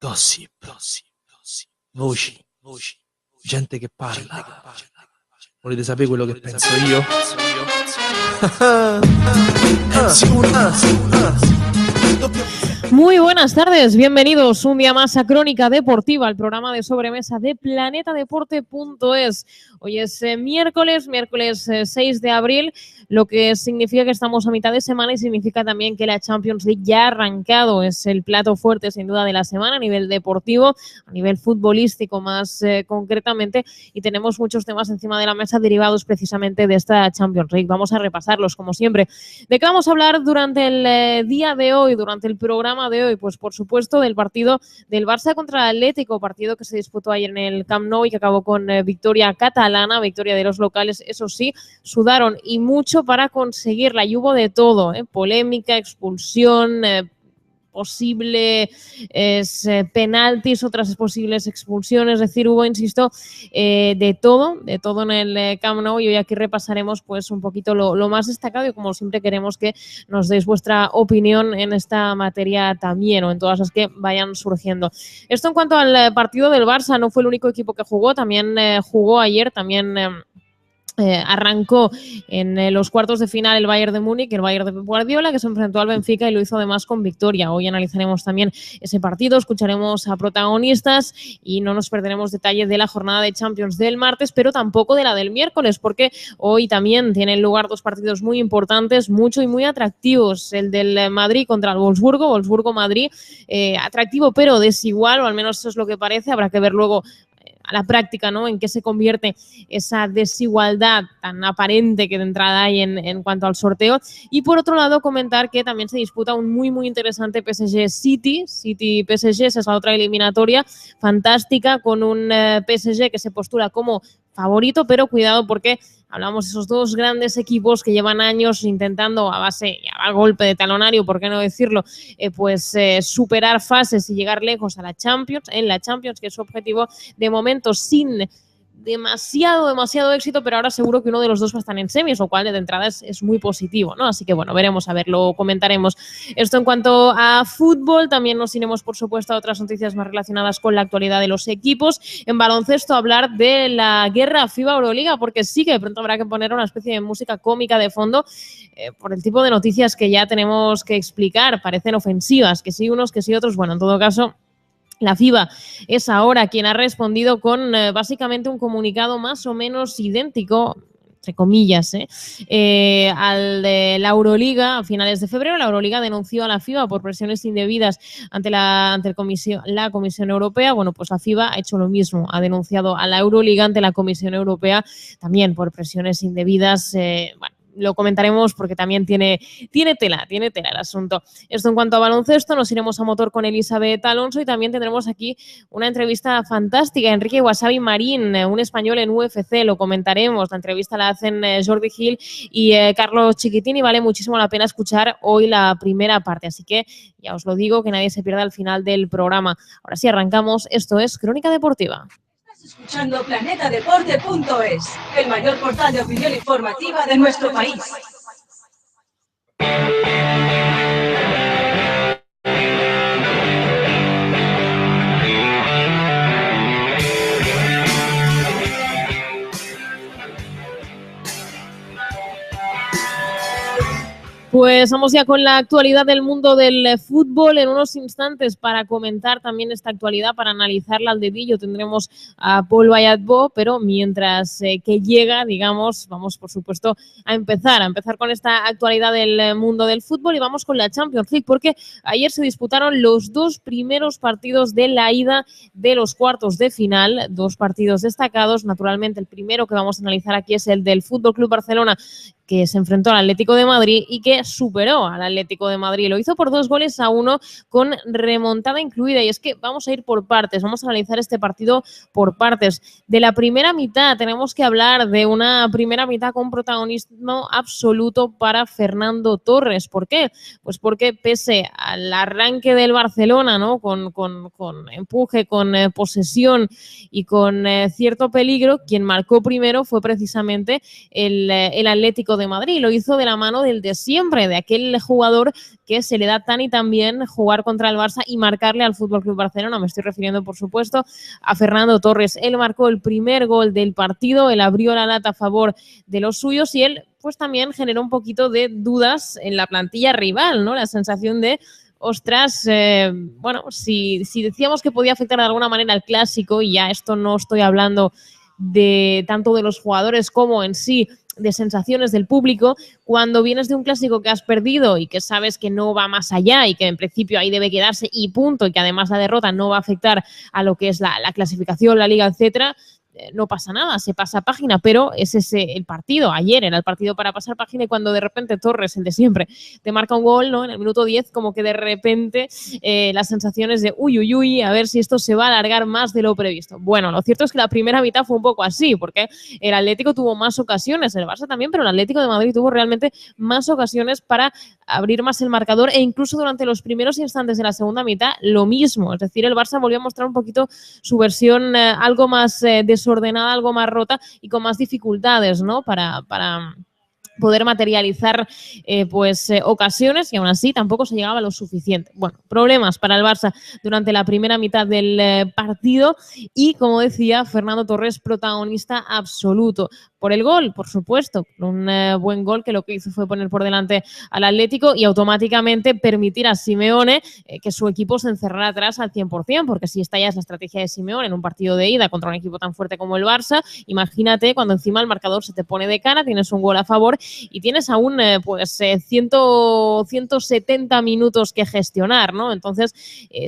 Gossip, voci, gente che parla. Volete sapere quello che penso io? Muy buenas tardes, bienvenidos un día más a Crónica Deportiva, el programa de sobremesa de planetadeporte.es. Hoy es miércoles 6 de abril, lo que significa que estamos a mitad de semana y significa también que la Champions League ya ha arrancado. Es el plato fuerte sin duda de la semana a nivel deportivo, a nivel futbolístico más concretamente, y tenemos muchos temas encima de la mesa derivados precisamente de esta Champions League. Vamos a repasarlos como siempre. ¿De qué vamos a hablar durante el día de hoy, durante el programa de hoy? Pues por supuesto del partido del Barça contra el Atlético, partido que se disputó ayer en el Camp Nou y que acabó con victoria catalana, victoria de los locales. Eso sí, sudaron y mucho para conseguirla y hubo de todo, polémica, expulsión, posibles penaltis, otras posibles expulsiones, es decir, hubo, insisto, de todo en el Camp Nou, y hoy aquí repasaremos pues un poquito lo más destacado, y como siempre queremos que nos deis vuestra opinión en esta materia también, o en todas las que vayan surgiendo. Esto en cuanto al partido del Barça. No fue el único equipo que jugó, también jugó ayer, también arrancó en los cuartos de final el Bayern de Múnich, el Bayern de Pep Guardiola, que se enfrentó al Benfica y lo hizo además con victoria. Hoy analizaremos también ese partido, escucharemos a protagonistas y no nos perderemos detalles de la jornada de Champions del martes, pero tampoco de la del miércoles, porque hoy también tienen lugar dos partidos muy importantes, mucho y muy atractivos. El del Madrid contra el Wolfsburgo-Madrid, atractivo pero desigual, o al menos eso es lo que parece. Habrá que ver luego a la práctica, ¿no?, en qué se convierte esa desigualdad tan aparente que de entrada hay en cuanto al sorteo. Y por otro lado, comentar que también se disputa un muy interesante PSG-City-PSG, esa es la otra eliminatoria fantástica, con un PSG que se postula como favorito, pero cuidado porque hablamos de esos dos grandes equipos que llevan años intentando, a base y a golpe de talonario, por qué no decirlo, superar fases y llegar lejos a la Champions, que es su objetivo de momento, sin demasiado éxito, pero ahora seguro que uno de los dos va a estar en semis, lo cual de entrada es muy positivo, ¿no? Así que bueno, veremos, a ver, lo comentaremos. Esto en cuanto a fútbol. También nos iremos, por supuesto, a otras noticias más relacionadas con la actualidad de los equipos. En baloncesto, hablar de la guerra FIBA Euroliga, porque sí que de pronto habrá que poner una especie de música cómica de fondo, por el tipo de noticias que ya tenemos que explicar. Parecen ofensivas, que sí unos, que sí otros. Bueno, en todo caso, la FIBA es ahora quien ha respondido con básicamente un comunicado más o menos idéntico, entre comillas, al de la Euroliga. A finales de febrero, la Euroliga denunció a la FIBA por presiones indebidas ante la Comisión Europea. Bueno, pues la FIBA ha hecho lo mismo, ha denunciado a la Euroliga ante la Comisión Europea también por presiones indebidas. Bueno, lo comentaremos porque también tiene tela el asunto. Esto en cuanto a baloncesto. Nos iremos a motor con Elisabeth Alonso y también tendremos aquí una entrevista fantástica. Enrique Wasabi Marín, un español en UFC, lo comentaremos. La entrevista la hacen Jordi Gil y Carlos Chiquitini. Vale muchísimo la pena escuchar hoy la primera parte, así que ya os lo digo, que nadie se pierda al final del programa. Ahora sí, arrancamos. Esto es Crónica Deportiva. Escuchando planetadeporte.es, el mayor portal de opinión informativa de nuestro país. Pues vamos ya con la actualidad del mundo del fútbol. En unos instantes, para comentar también esta actualidad, para analizarla al dedillo, tendremos a Paul Bayatbo, pero mientras que llega, digamos, vamos por supuesto a empezar con esta actualidad del mundo del fútbol, y vamos con la Champions League, porque ayer se disputaron los dos primeros partidos de la ida de los cuartos de final, dos partidos destacados. Naturalmente, el primero que vamos a analizar aquí es el del Fútbol Club Barcelona, que se enfrentó al Atlético de Madrid y que superó al Atlético de Madrid. Lo hizo por 2-1 con remontada incluida. Y es que vamos a ir por partes, vamos a analizar este partido por partes. De la primera mitad tenemos que hablar de una primera mitad con protagonismo absoluto para Fernando Torres. ¿Por qué? Pues porque pese al arranque del Barcelona, ¿no?, con empuje, con posesión y con cierto peligro, quien marcó primero fue precisamente el Atlético de de Madrid, lo hizo de la mano del de siempre, de aquel jugador que se le da tan y tan bien jugar contra el Barça y marcarle al FC Barcelona. Me estoy refiriendo, por supuesto, a Fernando Torres. Él marcó el primer gol del partido, él abrió la lata a favor de los suyos y él pues también generó un poquito de dudas en la plantilla rival, ¿no? La sensación de ostras, bueno, si decíamos que podía afectar de alguna manera al clásico, y ya esto no estoy hablando de tanto de los jugadores como en sí de sensaciones del público, cuando vienes de un clásico que has perdido y que sabes que no va más allá y que en principio ahí debe quedarse y punto, y que además la derrota no va a afectar a lo que es la clasificación, la liga, etcétera, no pasa nada, se pasa página, pero es ese el partido. Ayer era el partido para pasar página y cuando de repente Torres, el de siempre, te marca un gol, ¿no? En el minuto 10, como que de repente las sensaciones de uy, a ver si esto se va a alargar más de lo previsto. Bueno, lo cierto es que la primera mitad fue un poco así, porque el Atlético tuvo más ocasiones, el Barça también, pero el Atlético de Madrid tuvo realmente más ocasiones para abrir más el marcador e incluso durante los primeros instantes de la segunda mitad lo mismo. Es decir, el Barça volvió a mostrar un poquito su versión algo más desordenada, algo más rota y con más dificultades, ¿no? Para poder materializar ocasiones y aún así tampoco se llegaba a lo suficiente. Bueno, problemas para el Barça durante la primera mitad del partido y, como decía, Fernando Torres protagonista absoluto. Por el gol, por supuesto, un buen gol que lo que hizo fue poner por delante al Atlético y automáticamente permitir a Simeone que su equipo se encerrara atrás al 100%, porque si esta ya es la estrategia de Simeone en un partido de ida contra un equipo tan fuerte como el Barça, imagínate cuando encima el marcador se te pone de cara, tienes un gol a favor y tienes aún 170 minutos que gestionar, ¿no? Entonces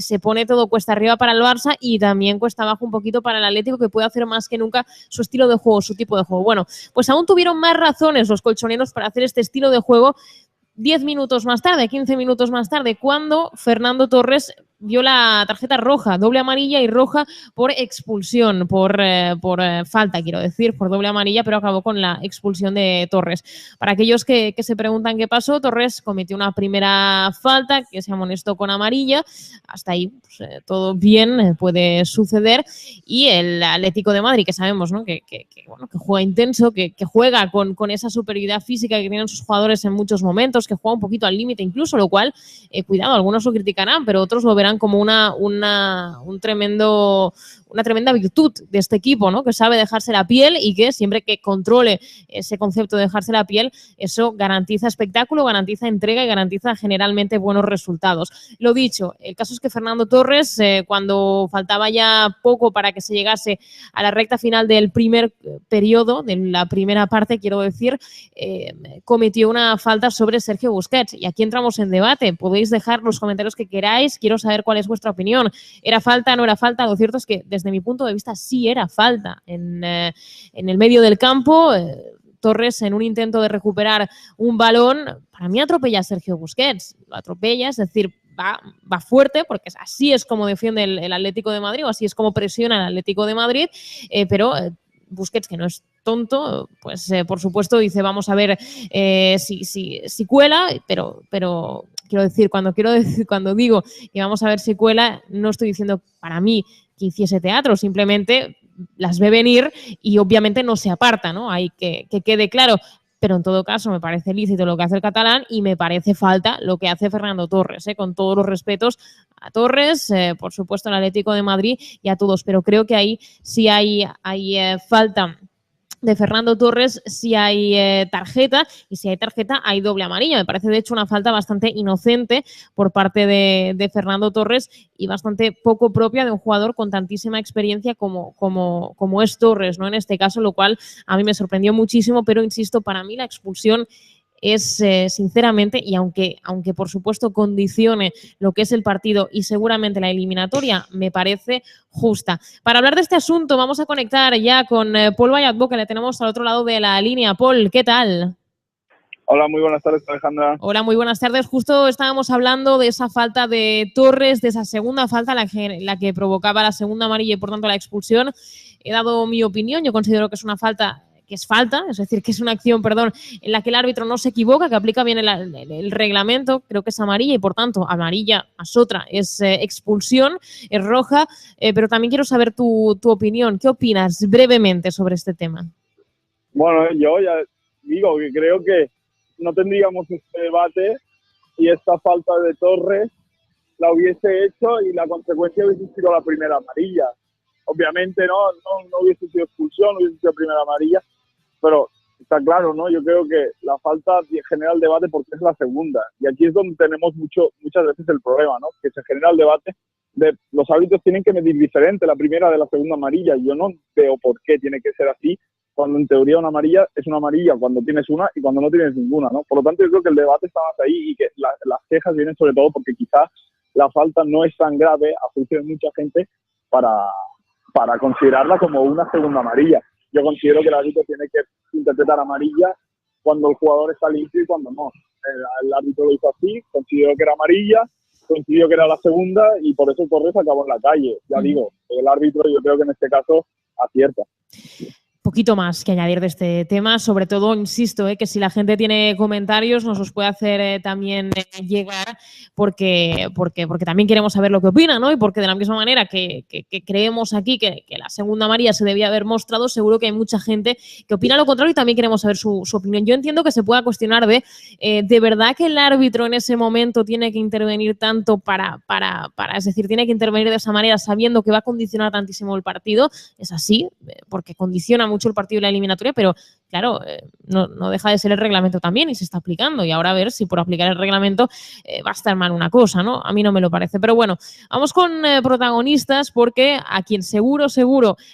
se pone todo cuesta arriba para el Barça y también cuesta abajo un poquito para el Atlético, que puede hacer más que nunca su estilo de juego, su tipo de juego. Bueno, pues aún tuvieron más razones los colchoneros para hacer este estilo de juego 10 minutos más tarde, 15 minutos más tarde, cuando Fernando Torres vio la tarjeta roja, doble amarilla y roja por expulsión, por falta, quiero decir, por doble amarilla, pero acabó con la expulsión de Torres. Para aquellos que se preguntan qué pasó, Torres cometió una primera falta que se amonestó con amarilla, hasta ahí pues, todo bien, puede suceder, y el Atlético de Madrid, que sabemos, ¿no? que juega intenso, que juega con esa superioridad física que tienen sus jugadores en muchos momentos, que juega un poquito al límite incluso, lo cual, cuidado, algunos lo criticarán, pero otros lo verán como una tremenda virtud de este equipo, ¿no? Que sabe dejarse la piel y que siempre que controle ese concepto de dejarse la piel, eso garantiza espectáculo, garantiza entrega y garantiza generalmente buenos resultados. Lo dicho, el caso es que Fernando Torres, cuando faltaba ya poco para que se llegase a la recta final del primer periodo, de la primera parte, quiero decir, cometió una falta sobre Sergio Busquets. Y aquí entramos en debate. Podéis dejar los comentarios que queráis. Quiero saber cuál es vuestra opinión. ¿Era falta, no era falta? Lo cierto es que desde mi punto de vista sí era falta. En el medio del campo, Torres, en un intento de recuperar un balón, para mí atropella a Sergio Busquets. Lo atropella, es decir, va fuerte, porque así es como defiende el Atlético de Madrid, o así es como presiona el Atlético de Madrid, pero Busquets, que no es tonto, pues por supuesto dice, vamos a ver si cuela, pero quiero decir, cuando digo que vamos a ver si cuela, no estoy diciendo para mí que hiciese teatro, simplemente las ve venir y obviamente no se aparta, ¿no? Hay que quede claro. Pero en todo caso me parece lícito lo que hace el catalán y me parece falta lo que hace Fernando Torres, con todos los respetos a Torres, por supuesto al Atlético de Madrid y a todos, pero creo que ahí sí hay falta de Fernando Torres, si hay tarjeta, y si hay tarjeta hay doble amarilla. Me parece de hecho una falta bastante inocente por parte de Fernando Torres y bastante poco propia de un jugador con tantísima experiencia como es Torres, ¿no? En este caso, lo cual a mí me sorprendió muchísimo, pero insisto, para mí la expulsión es sinceramente, y aunque por supuesto condicione lo que es el partido y seguramente la eliminatoria, me parece justa. Para hablar de este asunto vamos a conectar ya con Paul Valladbo, que le tenemos al otro lado de la línea. Paul, ¿qué tal? Hola, muy buenas tardes, Alejandra. Hola, muy buenas tardes. Justo estábamos hablando de esa falta de Torres, de esa segunda falta, la que provocaba la segunda amarilla y por tanto la expulsión. He dado mi opinión, yo considero que es una falta que es falta, es decir, que es una acción, en la que el árbitro no se equivoca, que aplica bien el reglamento, creo que es amarilla y por tanto amarilla más otra es expulsión, es roja, pero también quiero saber tu opinión. ¿Qué opinas brevemente sobre este tema? Bueno, yo ya digo que creo que no tendríamos este debate y esta falta de Torres la hubiese hecho y la consecuencia hubiese sido la primera amarilla. Obviamente no hubiese sido expulsión, no hubiese sido primera amarilla, pero está claro, ¿no? Yo creo que la falta genera el debate porque es la segunda. Y aquí es donde tenemos muchas veces el problema, ¿no? Que se genera el debate de los árbitros tienen que medir diferente la primera de la segunda amarilla. Yo no veo por qué tiene que ser así, cuando en teoría una amarilla es una amarilla cuando tienes una y cuando no tienes ninguna, ¿no? Por lo tanto, yo creo que el debate está más ahí y que las quejas vienen sobre todo porque quizás la falta no es tan grave a juicio de mucha gente para considerarla como una segunda amarilla. Yo considero que el árbitro tiene que interpretar amarilla cuando el jugador está limpio y cuando no. El árbitro lo hizo así, consideró que era amarilla, coincidió que era la segunda y por eso Torres acabó en la calle. Ya digo, el árbitro yo creo que en este caso acierta. Poquito más que añadir de este tema, sobre todo, insisto, que si la gente tiene comentarios nos los puede hacer también llegar porque también queremos saber lo que opina, ¿no? Y porque de la misma manera que creemos aquí que la segunda amarilla se debía haber mostrado, seguro que hay mucha gente que opina lo contrario y también queremos saber su opinión. Yo entiendo que se pueda cuestionar de verdad que el árbitro en ese momento tiene que intervenir tanto es decir, tiene que intervenir de esa manera sabiendo que va a condicionar tantísimo el partido. Es así, porque condiciona mucho el partido y la eliminatoria, pero claro, no deja de ser el reglamento también y se está aplicando y ahora a ver si por aplicar el reglamento va a estar mal una cosa, ¿no? A mí no me lo parece, pero bueno, vamos con protagonistas porque a quien seguro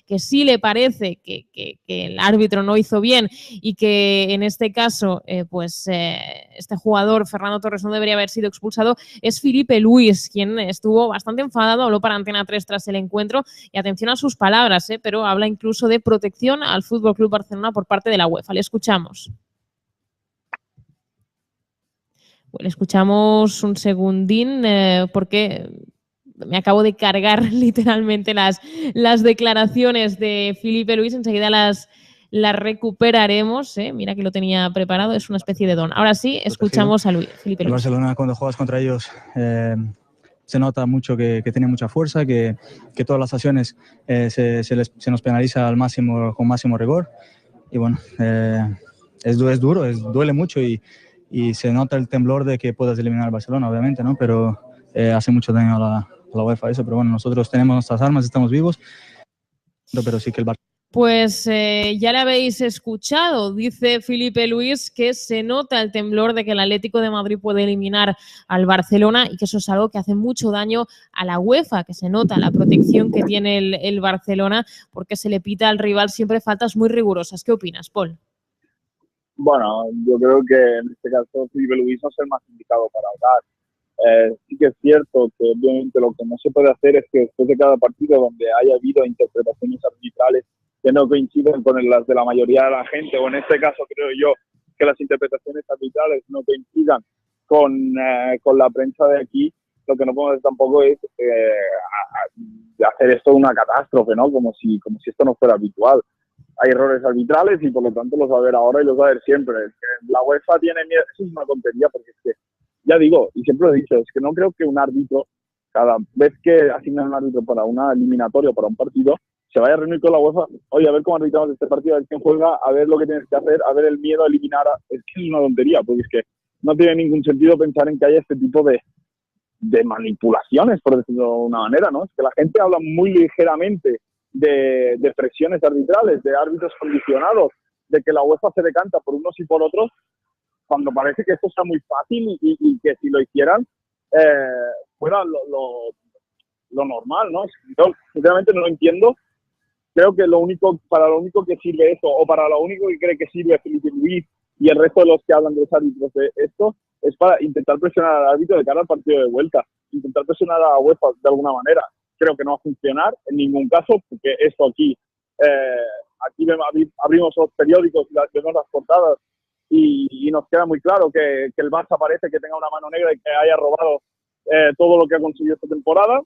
que sí le parece que el árbitro no hizo bien y que en este caso este jugador Fernando Torres no debería haber sido expulsado es Filipe Luis, quien estuvo bastante enfadado, habló para Antena 3 tras el encuentro y atención a sus palabras, pero habla incluso de protección al FC Barcelona por parte de la UEFA. Le escuchamos. Le escuchamos un segundín porque me acabo de cargar literalmente las declaraciones de Filipe Luis. Enseguida las recuperaremos. Mira que lo tenía preparado. Es una especie de don. Ahora sí, escuchamos a Filipe Luis. El Barcelona, cuando juegas contra ellos, se nota mucho que tiene mucha fuerza, que todas las acciones se nos penaliza al máximo, con máximo rigor. Y bueno, es duro, duele mucho y se nota el temblor de que puedas eliminar al Barcelona, obviamente, ¿no? Pero hace mucho daño a la UEFA eso. Pero bueno, nosotros tenemos nuestras armas, estamos vivos, pero sí que el Barcelona... Pues ya le habéis escuchado, dice Filipe Luis que se nota el temblor de que el Atlético de Madrid puede eliminar al Barcelona y que eso es algo que hace mucho daño a la UEFA, que se nota la protección que tiene el Barcelona porque se le pita al rival siempre faltas muy rigurosas. ¿Qué opinas, Paul? Bueno, yo creo que en este caso Filipe Luis no es el más indicado para hablar. Sí que es cierto que obviamente lo que no se puede hacer es que después de cada partido donde haya habido interpretaciones arbitrales que no coinciden con las de la mayoría de la gente, o en este caso creo yo que las interpretaciones arbitrales no coincidan con la prensa de aquí, lo que no podemos hacer tampoco es hacer esto una catástrofe, ¿no? Como si esto no fuera habitual. Hay errores arbitrales y por lo tanto los va a haber ahora y los va a haber siempre. Es que la UEFA tiene miedo, eso es una tontería porque es que, ya digo, y siempre lo he dicho, es que no creo que un árbitro, cada vez que asignan un árbitro para una eliminatoria o para un partido, se vaya a reunir con la UEFA, oye, a ver cómo arbitramos este partido, a ver quién juega, a ver lo que tienes que hacer, a ver el miedo a eliminar. Es que es una tontería, porque es que no tiene ningún sentido pensar en que haya este tipo de manipulaciones, por decirlo de una manera, ¿no? Es que la gente habla muy ligeramente de presiones arbitrales, de árbitros condicionados, de que la UEFA se decanta por unos y por otros, cuando parece que esto sea muy fácil y que si lo hicieran fuera lo normal, ¿no? Yo sinceramente no lo entiendo. Creo que para lo único que sirve esto, o para lo único que cree que sirve Filipe Luis y el resto de los que hablan de los árbitros de esto, es para intentar presionar al árbitro de cara al partido de vuelta, intentar presionar a la UEFA de alguna manera. Creo que no va a funcionar en ningún caso, porque esto aquí abrimos los periódicos y vemos las portadas y nos queda muy claro que el Barça parece que tenga una mano negra y que haya robado todo lo que ha conseguido esta temporada.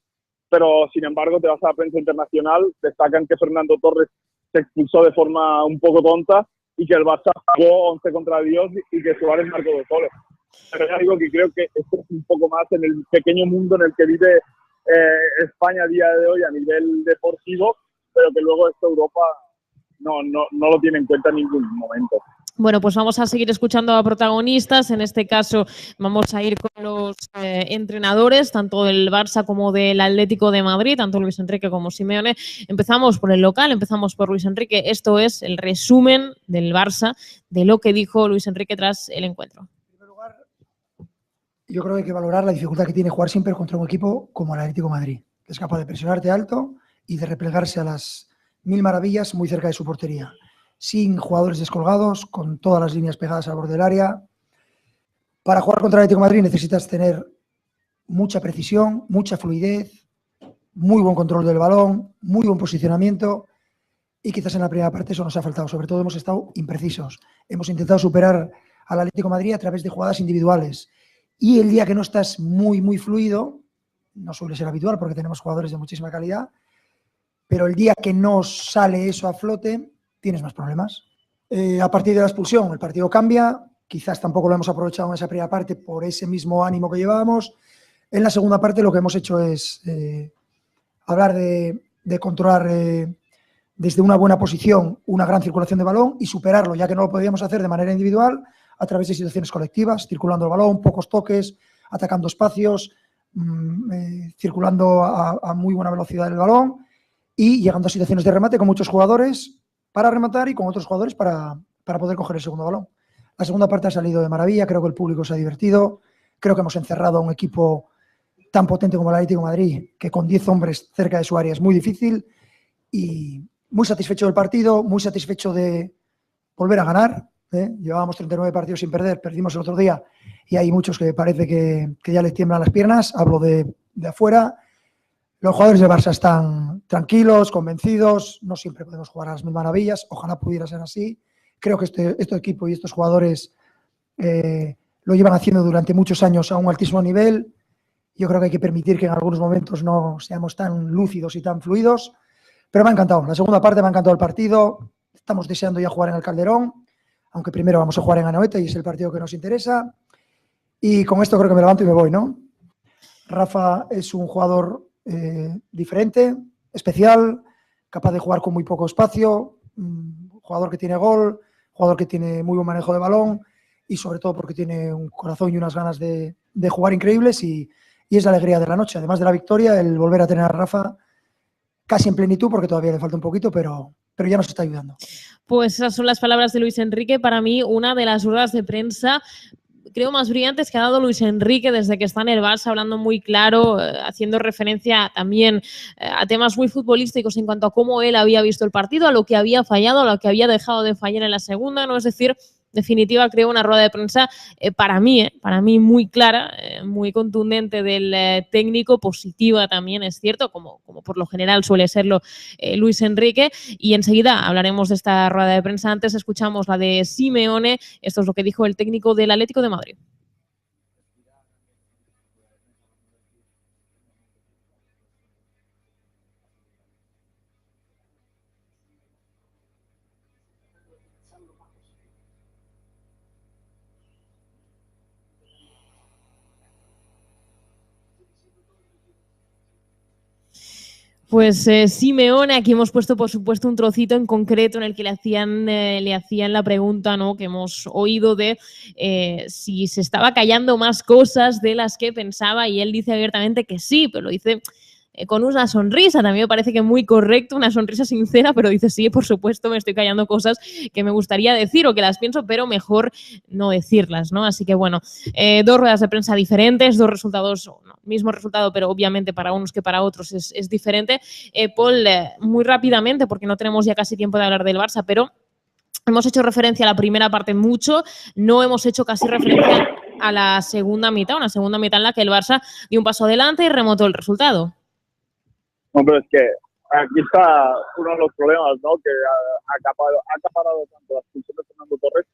Pero, sin embargo, te vas a la prensa internacional, destacan que Fernando Torres se expulsó de forma un poco tonta y que el Barça jugó 11 contra 10 y que Suárez marcó 2 goles. Pero ya digo que creo que esto es un poco más en el pequeño mundo en el que vive España a día de hoy a nivel deportivo, pero que luego esto Europa no lo tiene en cuenta en ningún momento. Bueno, pues vamos a seguir escuchando a protagonistas. En este caso vamos a ir con los entrenadores, tanto del Barça como del Atlético de Madrid, tanto Luis Enrique como Simeone. Empezamos por el local, empezamos por Luis Enrique. Esto es el resumen del Barça, de lo que dijo Luis Enrique tras el encuentro. En primer lugar, yo creo que hay que valorar la dificultad que tiene jugar siempre contra un equipo como el Atlético de Madrid, que es capaz de presionarte alto y de replegarse a las mil maravillas muy cerca de su portería, sin jugadores descolgados, con todas las líneas pegadas al borde del área. Para jugar contra el Atlético de Madrid necesitas tener mucha precisión, mucha fluidez, muy buen control del balón, muy buen posicionamiento, y quizás en la primera parte eso nos ha faltado. Sobre todo hemos estado imprecisos. Hemos intentado superar al Atlético de Madrid a través de jugadas individuales. Y el día que no estás muy fluido, no suele ser habitual porque tenemos jugadores de muchísima calidad, pero el día que no sale eso a flote, tienes más problemas. A partir de la expulsión, el partido cambia. Quizás tampoco lo hemos aprovechado en esa primera parte por ese mismo ánimo que llevábamos. En la segunda parte lo que hemos hecho es hablar de controlar desde una buena posición una gran circulación de balón y superarlo, ya que no lo podíamos hacer de manera individual, a través de situaciones colectivas, circulando el balón, pocos toques, atacando espacios, circulando a muy buena velocidad el balón y llegando a situaciones de remate con muchos jugadores para rematar y con otros jugadores para poder coger el segundo balón. La segunda parte ha salido de maravilla, creo que el público se ha divertido, creo que hemos encerrado a un equipo tan potente como el Atlético de Madrid, que con 10 hombres cerca de su área es muy difícil, y muy satisfecho del partido, muy satisfecho de volver a ganar. Llevábamos 39 partidos sin perder, perdimos el otro día y hay muchos que parece que ya les tiemblan las piernas, hablo de afuera. Los jugadores de Barça están tranquilos, convencidos, no siempre podemos jugar a las mil maravillas, ojalá pudiera ser así. Creo que este equipo y estos jugadores lo llevan haciendo durante muchos años a un altísimo nivel. Yo creo que hay que permitir que en algunos momentos no seamos tan lúcidos y tan fluidos, pero me ha encantado. La segunda parte me ha encantado el partido, estamos deseando ya jugar en el Calderón, aunque primero vamos a jugar en Anoeta y es el partido que nos interesa. Y con esto creo que me levanto y me voy, ¿no? Rafa es un jugador diferente, especial, capaz de jugar con muy poco espacio, jugador que tiene gol, jugador que tiene muy buen manejo de balón y sobre todo porque tiene un corazón y unas ganas de jugar increíbles y es la alegría de la noche. Además de la victoria, el volver a tener a Rafa casi en plenitud, porque todavía le falta un poquito, pero ya nos está ayudando. Pues esas son las palabras de Luis Enrique. Para mí, una de las ruedas de prensa creo más brillantes que ha dado Luis Enrique desde que está en el Barça, hablando muy claro, haciendo referencia también a temas muy futbolísticos en cuanto a cómo él había visto el partido, a lo que había fallado, a lo que había dejado de fallar en la segunda, ¿no? Es decir, definitiva, creo una rueda de prensa para mí muy clara, muy contundente del técnico, positiva también, es cierto, como por lo general suele serlo Luis Enrique. Y enseguida hablaremos de esta rueda de prensa. Antes escuchamos la de Simeone. Esto es lo que dijo el técnico del Atlético de Madrid. Pues Simeone, aquí hemos puesto por supuesto un trocito en concreto en el que le hacían la pregunta, ¿no?, que hemos oído de si se estaba callando más cosas de las que pensaba, y él dice abiertamente que sí, pero lo dice con una sonrisa, también me parece que muy correcto, una sonrisa sincera, pero dice sí, por supuesto, me estoy callando cosas que me gustaría decir o que las pienso, pero mejor no decirlas, ¿no? Así que bueno, dos ruedas de prensa diferentes, dos resultados, no, mismo resultado, pero obviamente para unos que para otros es diferente. Paul, muy rápidamente, porque no tenemos ya casi tiempo de hablar del Barça, pero hemos hecho referencia a la primera parte mucho, no hemos hecho casi referencia a la segunda mitad, una segunda mitad en la que el Barça dio un paso adelante y remontó el resultado. No, pero es que aquí está uno de los problemas, ¿no? Que ha acaparado tanto la expulsión de Fernando Torres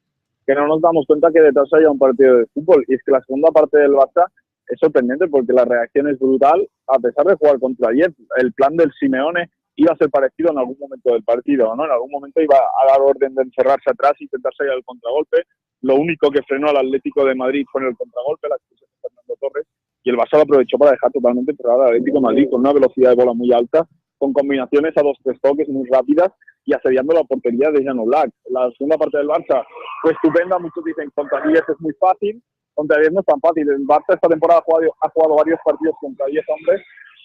que no nos damos cuenta que detrás haya un partido de fútbol. Y es que la segunda parte del Barça es sorprendente porque la reacción es brutal, a pesar de jugar contra ayer. El plan del Simeone iba a ser parecido en algún momento del partido, ¿no? En algún momento iba a dar orden de encerrarse atrás e intentar salir al contragolpe. Lo único que frenó al Atlético de Madrid fue en el contragolpe, la expulsión de Fernando Torres. Y el Barça lo aprovechó para dejar totalmente cerrado al Atlético de Madrid con una velocidad de bola muy alta, con combinaciones a 2-3 toques muy rápidas y asediando la portería de Jan Oblak. La segunda parte del Barça fue estupenda, muchos dicen que contra 10 es muy fácil, contra 10 no es tan fácil. El Barça esta temporada ha jugado varios partidos contra 10 hombres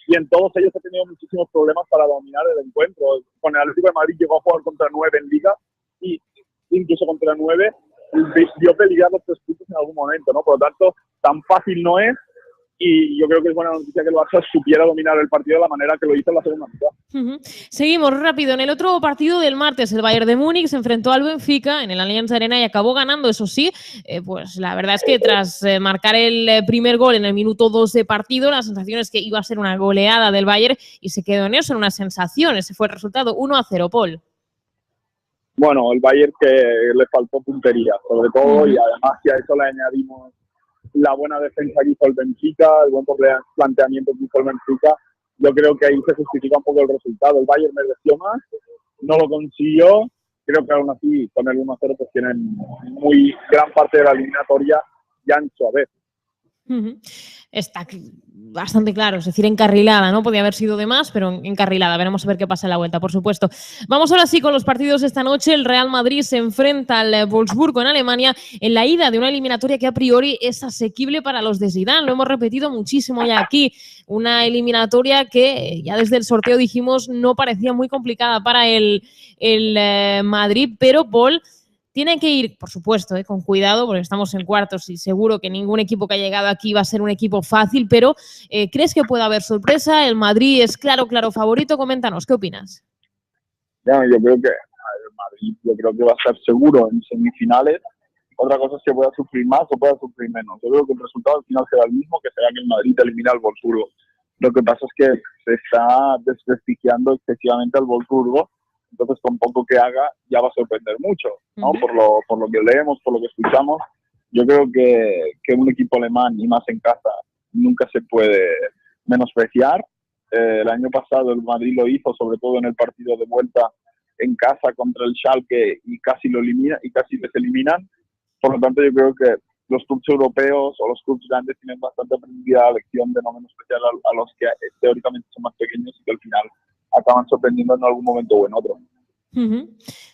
y en todos ellos ha tenido muchísimos problemas para dominar el encuentro. Con el Atlético de Madrid llegó a jugar contra 9 en Liga y incluso contra 9 vio peligrar los 3 puntos en algún momento, ¿no? Por lo tanto, tan fácil no es. Y yo creo que es buena noticia que el Barça supiera dominar el partido de la manera que lo hizo en la segunda mitad. Seguimos rápido. En el otro partido del martes, el Bayern de Múnich se enfrentó al Benfica en el Allianz Arena y acabó ganando, eso sí. Pues la verdad es que tras marcar el primer gol en el minuto 2 de partido, la sensación es que iba a ser una goleada del Bayern y se quedó en eso, en una sensación. Ese fue el resultado, 1-0, Paul. Bueno, el Bayern que le faltó puntería, sobre todo, y además si a eso le añadimos la buena defensa que hizo el Benfica, el buen planteamiento que hizo el Benfica, yo creo que ahí se justifica un poco el resultado. El Bayern mereció más, no lo consiguió, creo que aún así con el 1-0 pues tienen muy gran parte de la eliminatoria ya en su haber. Está bastante claro, es decir, encarrilada, ¿no? Podía haber sido de más, pero encarrilada. Veremos a ver qué pasa en la vuelta, por supuesto. Vamos ahora sí con los partidos de esta noche. El Real Madrid se enfrenta al Wolfsburgo en Alemania en la ida de una eliminatoria que a priori es asequible para los de Zidane. Lo hemos repetido muchísimo ya aquí. Una eliminatoria que ya desde el sorteo dijimos no parecía muy complicada para el Madrid, pero Paul tiene que ir, por supuesto, con cuidado, porque estamos en cuartos y seguro que ningún equipo que ha llegado aquí va a ser un equipo fácil, pero ¿crees que puede haber sorpresa? El Madrid es claro favorito. Coméntanos, ¿qué opinas? Yo creo que el Madrid va a estar seguro en semifinales. Otra cosa es que pueda sufrir más o pueda sufrir menos. Yo creo que el resultado al final será el mismo, que será que el Madrid elimina al Wolfsburgo. Lo que pasa es que se está desprestigiando excesivamente al Wolfsburgo. Entonces, con poco que haga, ya va a sorprender mucho, ¿no? Por lo que leemos, por lo que escuchamos. Yo creo que un equipo alemán, y más en casa, nunca se puede menospreciar. El año pasado el Madrid lo hizo, sobre todo en el partido de vuelta en casa contra el Schalke, y casi lo elimina, y casi les eliminan. Por lo tanto, yo creo que los clubes europeos o los clubes grandes tienen bastante aprendida la lección de no menospreciar a los que teóricamente son más pequeños y que al final acaban sorprendiendo en algún momento o en otro.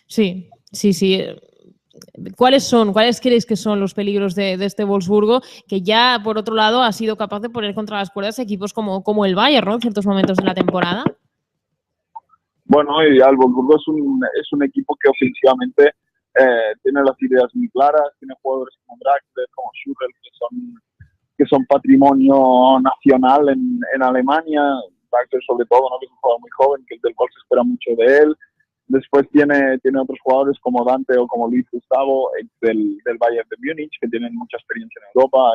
Sí. ¿Cuáles creéis que son los peligros de este Wolfsburgo, que ya, por otro lado, ha sido capaz de poner contra las cuerdas equipos como el Bayern, ¿no? En ciertos momentos de la temporada? Bueno, el Wolfsburgo es un equipo que ofensivamente tiene las ideas muy claras, tiene jugadores como Draxler, como Schürrle, que son patrimonio nacional en Alemania. Draxler sobre todo, ¿no? Que es un jugador muy joven, que del cual se espera mucho de él. Después tiene otros jugadores como Dante o como Luis Gustavo, del Bayern de Múnich, que tienen mucha experiencia en Europa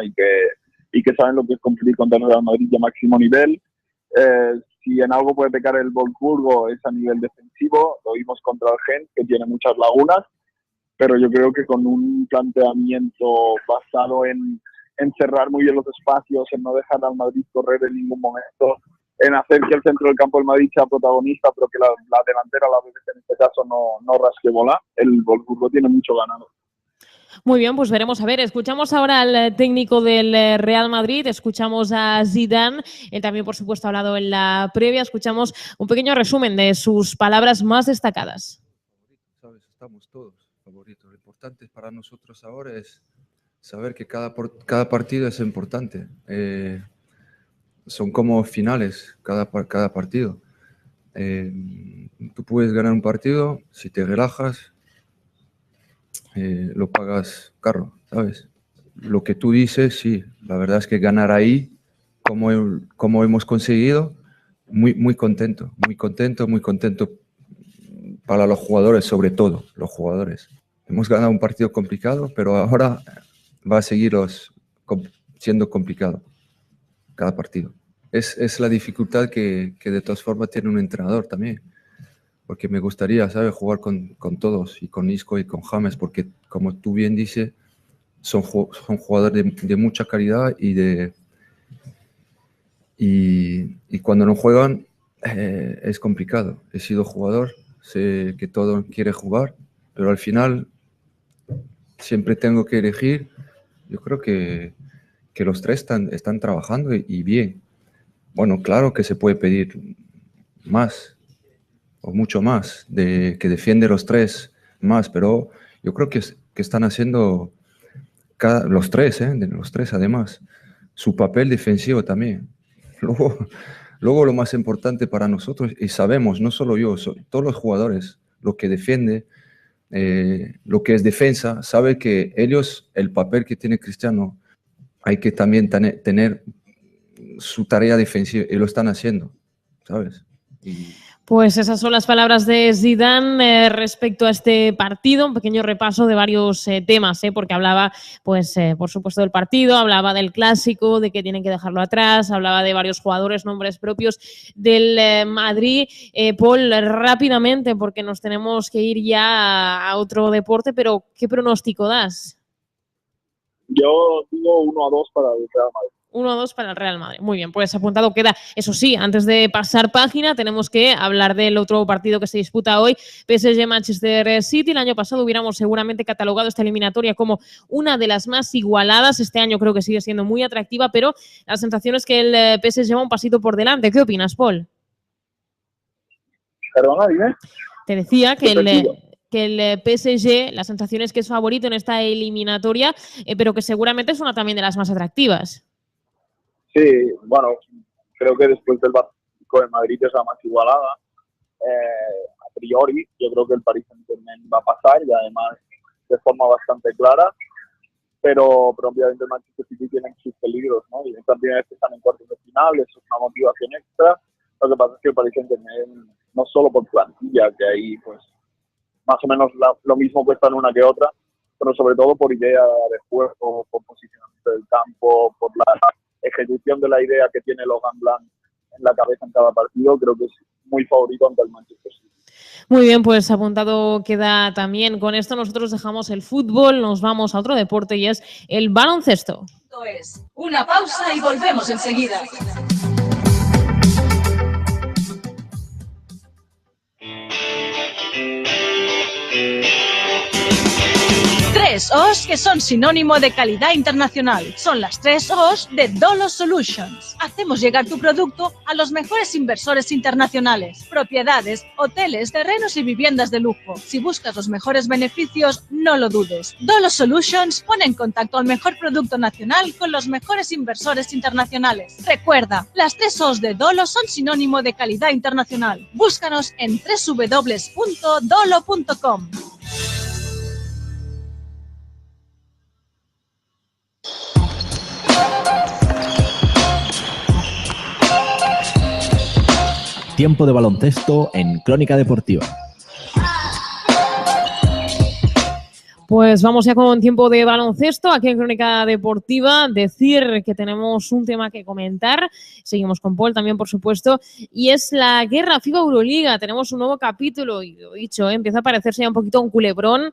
y que saben lo que es competir contra el Real Madrid a máximo nivel. Si en algo puede pecar el Wolfsburgo es a nivel defensivo. Lo vimos contra el Gent, que tiene muchas lagunas, pero yo creo que con un planteamiento basado en cerrar muy bien los espacios, en no dejar al Madrid correr en ningún momento, en hacer que el centro del campo del Madrid sea protagonista, pero que la delantera, la veces en este caso, no rasque bola, el Wolfsburgo tiene mucho ganado. Muy bien, pues veremos a ver. Escuchamos ahora al técnico del Real Madrid, escuchamos a Zidane, él también, por supuesto, ha hablado en la previa, escuchamos un pequeño resumen de sus palabras más destacadas. Sabes, estamos todos favoritos. Lo importante para nosotros ahora es saber que cada partido es importante. Son como finales cada partido. Tú puedes ganar un partido, si te relajas, lo pagas caro, ¿sabes? Lo que tú dices, sí, la verdad es que ganar ahí, como hemos conseguido, muy contento para los jugadores, sobre todo los jugadores. Hemos ganado un partido complicado, pero ahora va a seguir siendo complicado cada partido. Es la dificultad que de todas formas tiene un entrenador también, porque me gustaría, ¿sabes?, jugar con todos, y con Isco y con James, porque como tú bien dices, son jugadores de mucha calidad y cuando no juegan es complicado. He sido jugador, sé que todo quiere jugar, pero al final siempre tengo que elegir. Yo creo que los tres están trabajando y bien. Bueno, claro que se puede pedir más, o mucho más, que defiende los tres más, pero yo creo que están haciendo los tres además, su papel defensivo también. Luego lo más importante para nosotros, y sabemos, no solo yo, todos los jugadores, lo que defiende, lo que es defensa, sabe que ellos, el papel que tiene Cristiano, hay que también tener su tarea defensiva, y lo están haciendo, ¿sabes? Pues esas son las palabras de Zidane respecto a este partido, un pequeño repaso de varios temas, porque hablaba, pues, por supuesto, del partido, hablaba del clásico, de que tienen que dejarlo atrás, hablaba de varios jugadores, nombres propios del Madrid. Paul, rápidamente, porque nos tenemos que ir ya a otro deporte, pero ¿qué pronóstico das? Yo digo 1-2 para el Real Madrid. 1-2 para el Real Madrid. Muy bien, pues apuntado queda. Eso sí, antes de pasar página, tenemos que hablar del otro partido que se disputa hoy, PSG-Manchester City. El año pasado hubiéramos seguramente catalogado esta eliminatoria como una de las más igualadas. Este año creo que sigue siendo muy atractiva, pero la sensación es que el PSG va un pasito por delante. ¿Qué opinas, Paul? Perdona, dime. Te decía que el PSG, la sensación es que es favorito en esta eliminatoria, pero que seguramente es una también de las más atractivas. Sí, bueno, creo que después del Atlético de Madrid es la más igualada. A priori, yo creo que el Paris Saint-Germain va a pasar y además de forma bastante clara, pero obviamente el Manchester City tiene sus peligros, ¿no? Y esta primera vez que están en cuartos de final, eso es una motivación extra. Lo que pasa es que el Paris Saint-Germain, no solo por plantilla, que ahí pues más o menos lo mismo cuesta en una que otra, pero sobre todo por idea de juego, por posicionamiento del campo, por la ejecución de la idea que tiene Logan Blanc en la cabeza en cada partido, creo que es muy favorito ante el Manchester City. Muy bien, pues apuntado queda también. Con esto nosotros dejamos el fútbol, nos vamos a otro deporte y es el baloncesto. Esto es una pausa y volvemos enseguida. 3 O's que son sinónimo de calidad internacional. Son las 3 O's de Dolo Solutions. Hacemos llegar tu producto a los mejores inversores internacionales, propiedades, hoteles, terrenos y viviendas de lujo. Si buscas los mejores beneficios, no lo dudes. Dolo Solutions pone en contacto al mejor producto nacional con los mejores inversores internacionales. Recuerda, las 3 O's de Dolo son sinónimo de calidad internacional. Búscanos en www.dolo.com. Tiempo de baloncesto en Crónica Deportiva. Pues vamos ya con tiempo de baloncesto aquí en Crónica Deportiva. Decir que tenemos un tema que comentar. Seguimos con Paul también, por supuesto. Y es la guerra FIBA Euroliga. Tenemos un nuevo capítulo y lo he dicho, empieza a parecerse ya un poquito a un culebrón.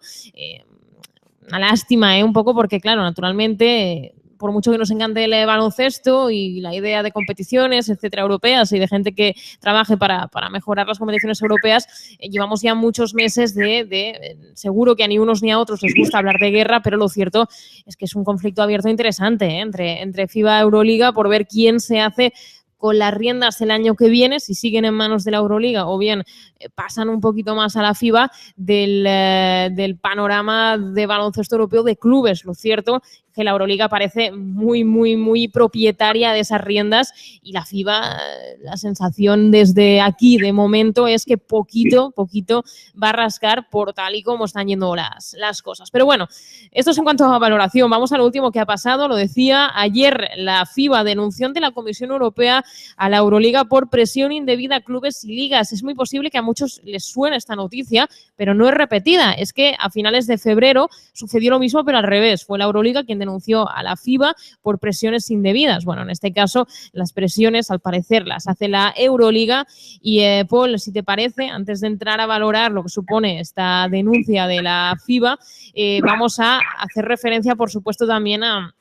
Una lástima, un poco, porque claro, naturalmente... por mucho que nos encante el baloncesto y la idea de competiciones, etcétera, europeas y de gente que trabaje para mejorar las competiciones europeas, llevamos ya muchos meses seguro que a ni unos ni a otros les gusta hablar de guerra, pero lo cierto es que es un conflicto abierto interesante entre FIBA y Euroliga por ver quién se hace con las riendas el año que viene, si siguen en manos de la Euroliga o bien pasan un poquito más a la FIBA del panorama de baloncesto europeo de clubes. Lo cierto que la Euroliga parece muy, muy, muy propietaria de esas riendas y la FIBA, la sensación desde aquí de momento es que poquito va a rascar por tal y como están yendo las cosas. Pero bueno, esto es en cuanto a valoración. Vamos a lo último que ha pasado. Lo decía ayer, la FIBA denunció ante la Comisión Europea a la Euroliga por presión indebida a clubes y ligas. Es muy posible que a muchos les suene esta noticia, pero no es repetida. Es que a finales de febrero sucedió lo mismo, pero al revés. Fue la Euroliga quien denunció a la FIBA por presiones indebidas. Bueno, en este caso, las presiones, al parecer, las hace la Euroliga. Y, Paul, si te parece, antes de entrar a valorar lo que supone esta denuncia de la FIBA, vamos a hacer referencia, por supuesto, también a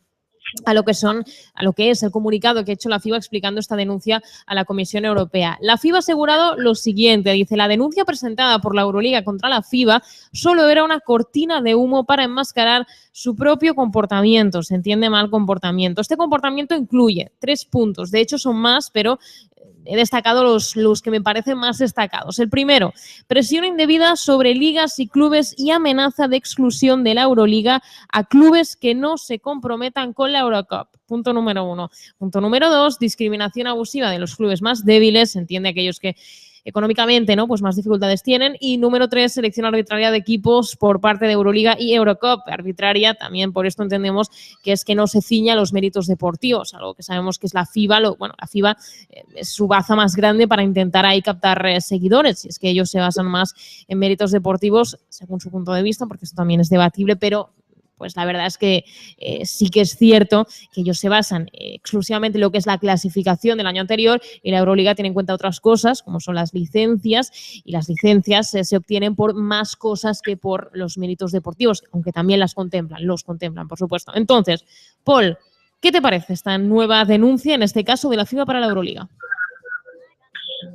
lo que es el comunicado que ha hecho la FIBA explicando esta denuncia a la Comisión Europea. La FIBA ha asegurado lo siguiente, dice: la denuncia presentada por la Euroliga contra la FIBA solo era una cortina de humo para enmascarar su propio comportamiento. Se entiende mal comportamiento. Este comportamiento incluye 3 puntos, de hecho son más, pero he destacado los que me parecen más destacados. El primero, presión indebida sobre ligas y clubes y amenaza de exclusión de la Euroliga a clubes que no se comprometan con la Eurocup. Punto número 1. Punto número 2, discriminación abusiva de los clubes más débiles, se entiende aquellos que económicamente, ¿no?, pues más dificultades tienen. Y número 3, selección arbitraria de equipos por parte de Euroliga y Eurocup. Arbitraria también, por esto entendemos que es que no se ciña a los méritos deportivos, algo que sabemos que es la FIBA. La FIBA es su baza más grande para intentar ahí captar seguidores, y es que ellos se basan más en méritos deportivos, según su punto de vista, porque esto también es debatible, pero pues la verdad es que sí que es cierto que ellos se basan exclusivamente en lo que es la clasificación del año anterior, y la Euroliga tiene en cuenta otras cosas, como son las licencias, y las licencias se obtienen por más cosas que por los méritos deportivos, aunque también los contemplan, por supuesto. Entonces, Paul, ¿qué te parece esta nueva denuncia, en este caso, de la FIBA para la Euroliga?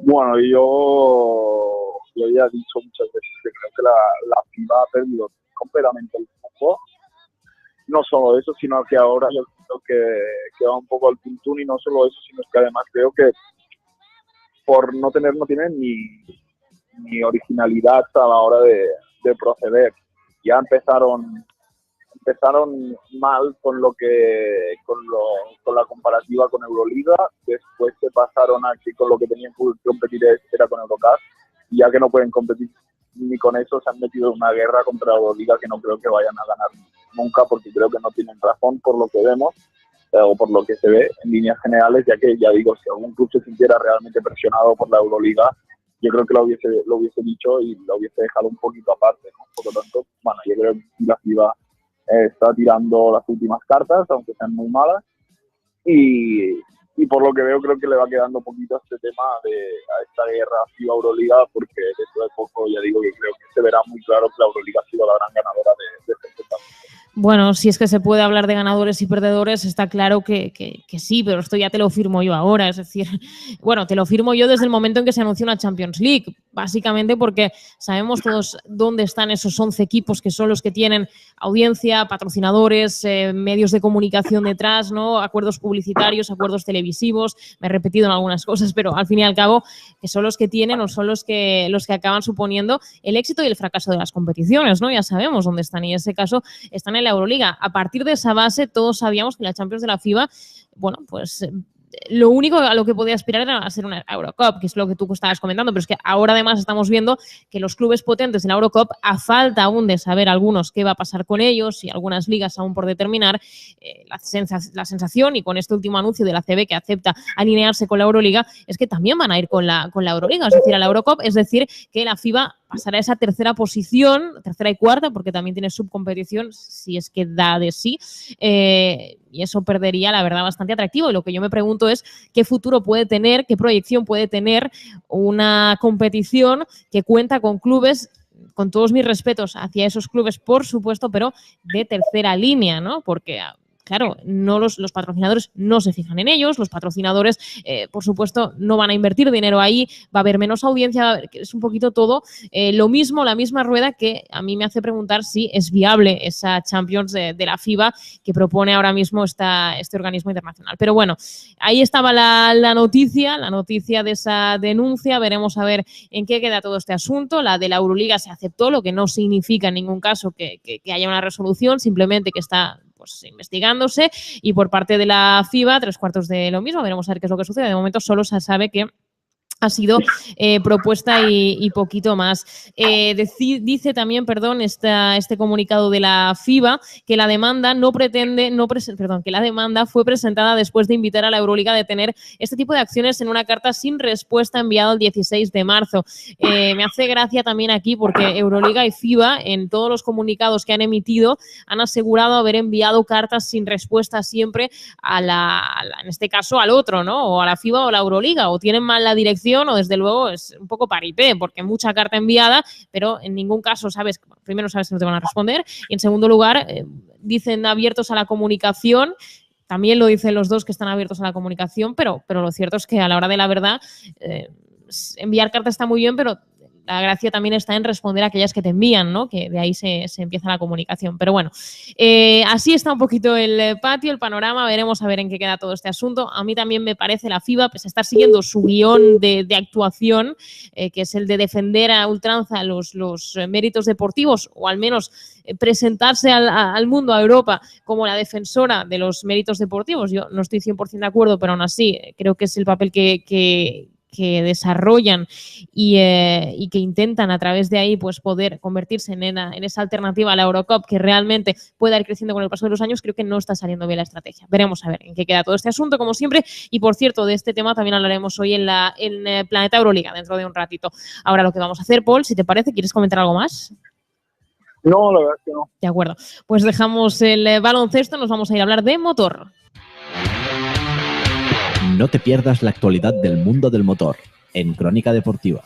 Bueno, yo ya he dicho muchas veces que creo que la FIBA ha perdido completamente el foco. No solo eso, sino que ahora yo creo que va un poco al tuntún, y no solo eso, sino que además creo que por no tienen ni originalidad a la hora de proceder. Ya empezaron mal con la comparativa con Euroliga, después se pasaron a que con lo que tenían que competir era con Eurocup, y ya que no pueden competir ni con eso, se han metido en una guerra contra Euroliga que no creo que vayan a ganar nunca, porque creo que no tienen razón por lo que vemos o por lo que se ve en líneas generales, ya que, ya digo, si algún club se sintiera realmente presionado por la Euroliga, yo creo que lo hubiese dicho y lo hubiese dejado un poquito aparte, ¿no? Por lo tanto, bueno, yo creo que la FIBA está tirando las últimas cartas, aunque sean muy malas, y por lo que veo creo que le va quedando poquito a este tema, a esta guerra FIBA-Euroliga, porque dentro de poco, ya digo, que creo que se verá muy claro que la Euroliga ha sido la gran ganadora de este certamen. Bueno, si es que se puede hablar de ganadores y perdedores, está claro que sí, pero esto ya te lo firmo yo ahora. Es decir, bueno, te lo firmo yo desde el momento en que se anunció una Champions League, básicamente porque sabemos todos dónde están esos 11 equipos que son los que tienen audiencia, patrocinadores, medios de comunicación detrás, ¿no?, acuerdos publicitarios, acuerdos televisivos. Me he repetido en algunas cosas, pero al fin y al cabo que son los que tienen o son los que acaban suponiendo el éxito y el fracaso de las competiciones, ¿no? Ya sabemos dónde están, y en ese caso están en la Euroliga. A partir de esa base, todos sabíamos que la Champions de la FIBA, bueno, pues lo único a lo que podía aspirar era a ser una Eurocup, que es lo que tú estabas comentando, pero es que ahora además estamos viendo que los clubes potentes de la Eurocup, a falta aún de saber algunos qué va a pasar con ellos y algunas ligas aún por determinar, la sensación, y con este último anuncio de la CB que acepta alinearse con la Euroliga, es que también van a ir con la Euroliga, es decir, a la Eurocup, es decir, que la FIBA pasará a esa tercera posición, tercera y cuarta, porque también tiene subcompetición, si es que da de sí, y eso perdería, la verdad, bastante atractivo. Y lo que yo me pregunto es qué futuro puede tener, qué proyección puede tener una competición que cuenta con clubes, con todos mis respetos hacia esos clubes, por supuesto, pero de tercera línea, ¿no? Porque claro, no los patrocinadores no se fijan en ellos, los patrocinadores, por supuesto, no van a invertir dinero ahí, va a haber menos audiencia, es un poquito todo lo mismo, la misma rueda, que a mí me hace preguntar si es viable esa Champions de la FIBA que propone ahora mismo este organismo internacional. Pero bueno, ahí estaba la noticia de esa denuncia. Veremos a ver en qué queda todo este asunto. La de la Euroliga se aceptó, lo que no significa en ningún caso que haya una resolución, simplemente que está pues investigándose, y por parte de la FIBA, 3/4 de lo mismo. Veremos a ver qué es lo que sucede. De momento solo se sabe que ha sido propuesta y poquito más. Dice también, este comunicado de la FIBA, que la demanda que la demanda fue presentada después de invitar a la Euroliga a detener este tipo de acciones en una carta sin respuesta enviada el 16 de marzo. Me hace gracia también aquí porque Euroliga y FIBA, en todos los comunicados que han emitido, han asegurado haber enviado cartas sin respuesta siempre en este caso al otro, ¿no? O a la FIBA o a la Euroliga, o tienen mal la dirección, o desde luego es un poco paripé, porque mucha carta enviada, pero en ningún caso primero sabes que no te van a responder, y en segundo lugar dicen abiertos a la comunicación. También lo dicen los dos, que están abiertos a la comunicación, pero lo cierto es que a la hora de la verdad enviar cartas está muy bien, pero La gracia también está en responder a aquellas que te envían, ¿no? Que de ahí se empieza la comunicación. Pero bueno, así está un poquito el patio, el panorama. Veremos a ver en qué queda todo este asunto. A mí también me parece la FIBA, pese a estar siguiendo su guión de actuación, que es el de defender a ultranza los méritos deportivos, o al menos presentarse al mundo, a Europa, como la defensora de los méritos deportivos. Yo no estoy 100% de acuerdo, pero aún así creo que es el papel que desarrollan y que intentan a través de ahí pues poder convertirse en esa alternativa a la Eurocup que realmente pueda ir creciendo con el paso de los años. Creo que no está saliendo bien la estrategia. Veremos a ver en qué queda todo este asunto, como siempre. Y por cierto, de este tema también hablaremos hoy en Planeta Euroliga dentro de un ratito. Ahora lo que vamos a hacer, Paul, si te parece, ¿quieres comentar algo más? No, la verdad es que no. De acuerdo. Pues dejamos el baloncesto, nos vamos a ir a hablar de motor. No te pierdas la actualidad del mundo del motor en Crónica Deportiva.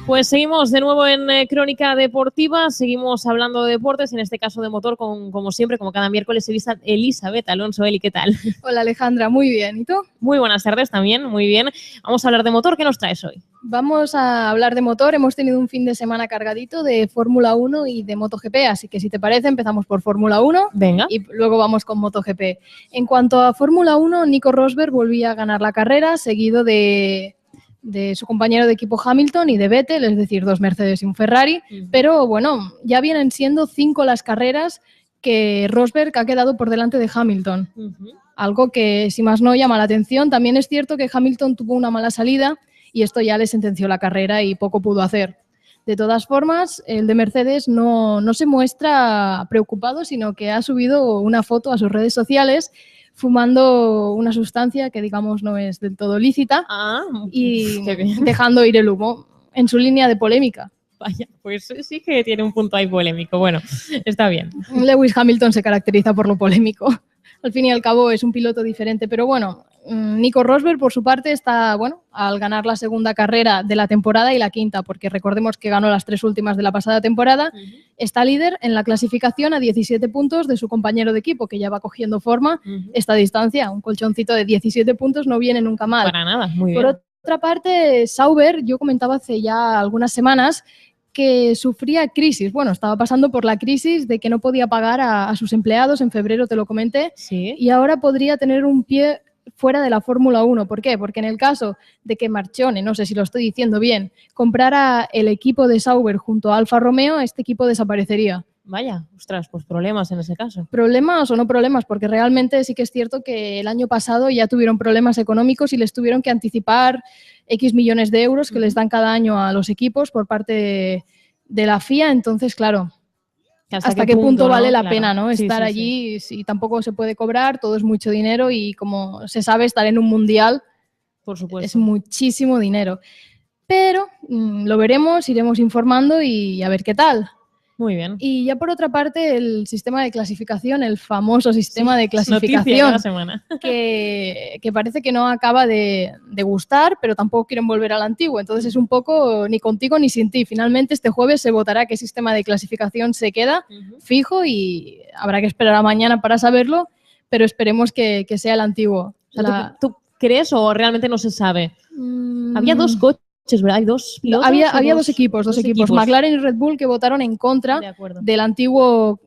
Pues seguimos de nuevo en Crónica Deportiva, seguimos hablando de deportes, en este caso de motor, como siempre, como cada miércoles, Elizabeth Alonso. Eli, ¿qué tal? Hola Alejandra, muy bien. ¿Y tú? Muy buenas tardes también, muy bien. Vamos a hablar de motor, ¿qué nos traes hoy? Vamos a hablar de motor, hemos tenido un fin de semana cargadito de Fórmula 1 y de MotoGP, así que si te parece empezamos por Fórmula 1. Venga. Y luego vamos con MotoGP. En cuanto a Fórmula 1, Nico Rosberg volvía a ganar la carrera, seguido de su compañero de equipo Hamilton y de Vettel, es decir, 2 Mercedes y un Ferrari, pero bueno, ya vienen siendo 5 las carreras que Rosberg ha quedado por delante de Hamilton, algo que si más no llama la atención. También es cierto que Hamilton tuvo una mala salida y esto ya le sentenció la carrera y poco pudo hacer. De todas formas, el de Mercedes no se muestra preocupado, sino que ha subido una foto a sus redes sociales fumando una sustancia que digamos no es del todo lícita y dejando ir el humo en su línea de polémica. Vaya, pues sí que tiene un punto ahí polémico. Bueno, está bien. Lewis Hamilton se caracteriza por lo polémico. Al fin y al cabo es un piloto diferente, pero bueno, Nico Rosberg por su parte está, bueno, al ganar la segunda carrera de la temporada y la quinta, porque recordemos que ganó las 3 últimas de la pasada temporada, está líder en la clasificación a 17 puntos de su compañero de equipo, que ya va cogiendo forma esta distancia. Un colchoncito de 17 puntos no viene nunca mal. Para nada, muy bien. Por otra parte, Sauber, yo comentaba hace ya algunas semanas que sufría crisis. Bueno, estaba pasando por la crisis de que no podía pagar a sus empleados, en febrero te lo comenté, sí. Y ahora podría tener un pie fuera de la Fórmula 1. ¿Por qué? Porque en el caso de que Marchionne, no sé si lo estoy diciendo bien, comprara el equipo de Sauber junto a Alfa Romeo, este equipo desaparecería. Vaya, ostras, pues problemas en ese caso. Problemas o no problemas, porque realmente sí que es cierto que el año pasado ya tuvieron problemas económicos y les tuvieron que anticipar X millones de euros que les dan cada año a los equipos por parte de la FIA. Entonces, claro, ¿hasta qué punto vale la pena, ¿no? Estar allí, si tampoco se puede cobrar, todo es mucho dinero y como se sabe, estar en un mundial, por supuesto, es muchísimo dinero. Pero lo veremos, iremos informando y a ver qué tal. Muy bien. Y ya por otra parte, el sistema de clasificación, el famoso sistema de clasificación, cada semana. que parece que no acaba de gustar, pero tampoco quieren volver al antiguo. Entonces es un poco ni contigo ni sin ti. Finalmente este jueves se votará qué sistema de clasificación se queda fijo y habrá que esperar a mañana para saberlo, pero esperemos que sea el antiguo. O sea, ¿tú crees o realmente no se sabe? Había 2 coches, ¿verdad? Hay 2 pilotos. Había dos equipos, McLaren y Red Bull, que votaron en contra del antiguo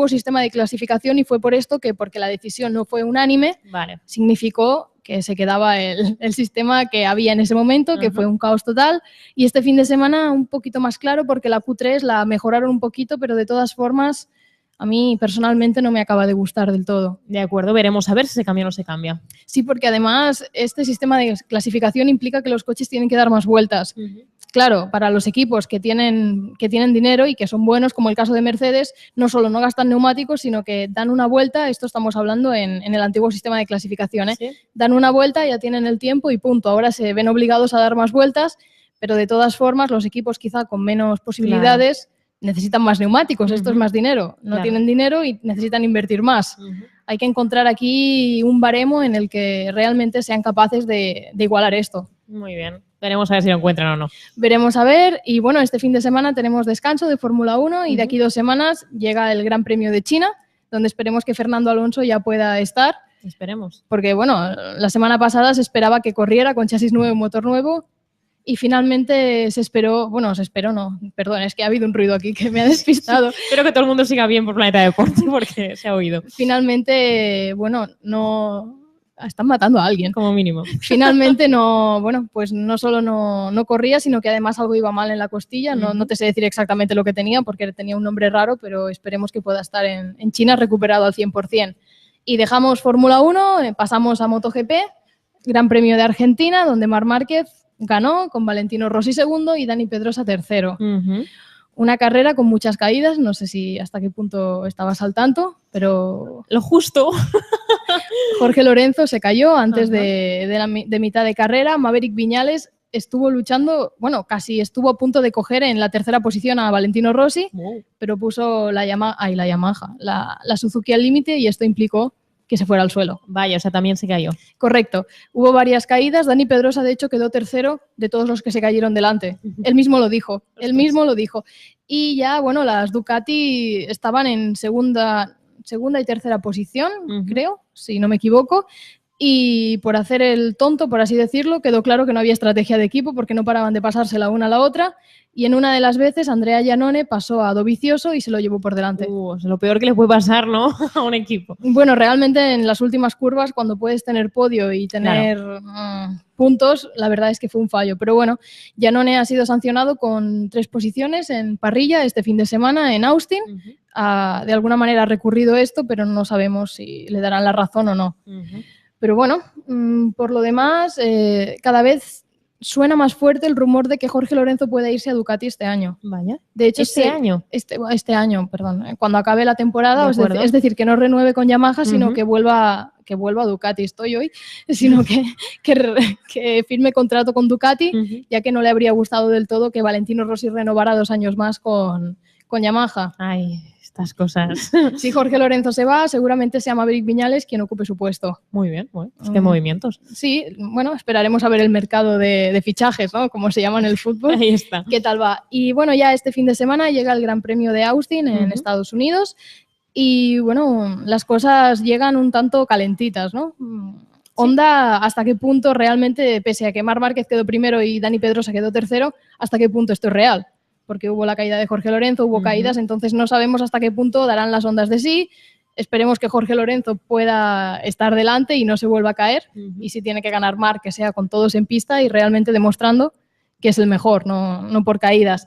sistema de clasificación, y fue por esto que, porque la decisión no fue unánime, significó que se quedaba el sistema que había en ese momento, que fue un caos total. Y este fin de semana un poquito más claro, porque la Q3 la mejoraron un poquito, pero de todas formas a mí personalmente no me acaba de gustar del todo. De acuerdo, veremos a ver si se cambia o no se cambia. Sí, porque además este sistema de clasificación implica que los coches tienen que dar más vueltas. Claro, para los equipos que tienen dinero y que son buenos, como el caso de Mercedes, no solo no gastan neumáticos, sino que dan una vuelta. Esto estamos hablando en el antiguo sistema de clasificación, ¿eh? ¿Sí? Dan una vuelta, ya tienen el tiempo y punto. Ahora se ven obligados a dar más vueltas, pero de todas formas los equipos quizá con menos posibilidades necesitan más neumáticos. Esto es más dinero. No tienen dinero y necesitan invertir más. Hay que encontrar aquí un baremo en el que realmente sean capaces de igualar esto. Muy bien. Veremos a ver si lo encuentran o no. Veremos a ver. Y bueno, este fin de semana tenemos descanso de Fórmula 1 y de aquí 2 semanas llega el Gran Premio de China, donde esperemos que Fernando Alonso ya pueda estar. Esperemos. Porque bueno, la semana pasada se esperaba que corriera con chasis nuevo y motor nuevo y finalmente se esperó, no, perdón, es que ha habido un ruido aquí que me ha despistado. Espero que todo el mundo siga bien por Planeta Deporte porque se ha oído. Finalmente, no... Están matando a alguien. Como mínimo. Finalmente no solo no corría, sino que además algo iba mal en la costilla. No te sé decir exactamente lo que tenía porque tenía un nombre raro, pero esperemos que pueda estar en China recuperado al 100%. Y dejamos Fórmula 1, pasamos a MotoGP, Gran Premio de Argentina, donde Marc Márquez ganó con Valentino Rossi segundo y Dani Pedrosa tercero. Una carrera con muchas caídas, no sé si hasta qué punto estabas al tanto, pero... Lo justo. Jorge Lorenzo se cayó antes de mitad de carrera. Maverick Viñales estuvo luchando, casi estuvo a punto de coger en la tercera posición a Valentino Rossi, pero puso la Suzuki al límite y esto implicó que se fuera al suelo. Vaya, o sea, también se cayó. Correcto. Hubo varias caídas. Dani Pedrosa, de hecho, quedó tercero de todos los que se cayeron delante. Él mismo lo dijo. Y ya, las Ducati estaban en segunda y tercera posición, creo, si no me equivoco. Y por hacer el tonto, por así decirlo, quedó claro que no había estrategia de equipo porque no paraban de pasarse la una a la otra. Y en una de las veces, Andrea Iannone pasó a Dovizioso y se lo llevó por delante. Es lo peor que le puede pasar, ¿no? A un equipo. Bueno, realmente en las últimas curvas, cuando puedes tener podio y tener puntos, la verdad es que fue un fallo. Pero bueno, Iannone ha sido sancionado con 3 posiciones en parrilla este fin de semana en Austin. De alguna manera ha recurrido esto, pero no sabemos si le darán la razón o no. Pero bueno, por lo demás, cada vez suena más fuerte el rumor de que Jorge Lorenzo puede irse a Ducati este año. Vaya. De hecho, este año, perdón, cuando acabe la temporada, es decir, que no renueve con Yamaha, sino que vuelva a Ducati. Estoy hoy, sino que firme contrato con Ducati, ya que no le habría gustado del todo que Valentino Rossi renovara 2 años más con Yamaha. Ay, estas cosas. Si Jorge Lorenzo se va, seguramente sea Maverick Viñales quien ocupe su puesto. Muy bien, es que movimientos. Sí, esperaremos a ver el mercado de fichajes, ¿no? Como se llama en el fútbol. Ahí está. ¿Qué tal va? Y ya este fin de semana llega el Gran Premio de Austin en Estados Unidos y las cosas llegan un tanto calentitas, ¿no? Honda, ¿hasta qué punto realmente, pese a que Marc Márquez quedó primero y Dani Pedrosa quedó tercero, hasta qué punto esto es real? Porque hubo la caída de Jorge Lorenzo, hubo caídas, entonces no sabemos hasta qué punto darán las ondas de sí. Esperemos que Jorge Lorenzo pueda estar delante y no se vuelva a caer. Y si tiene que ganar Marc, que sea con todos en pista y realmente demostrando que es el mejor, no por caídas.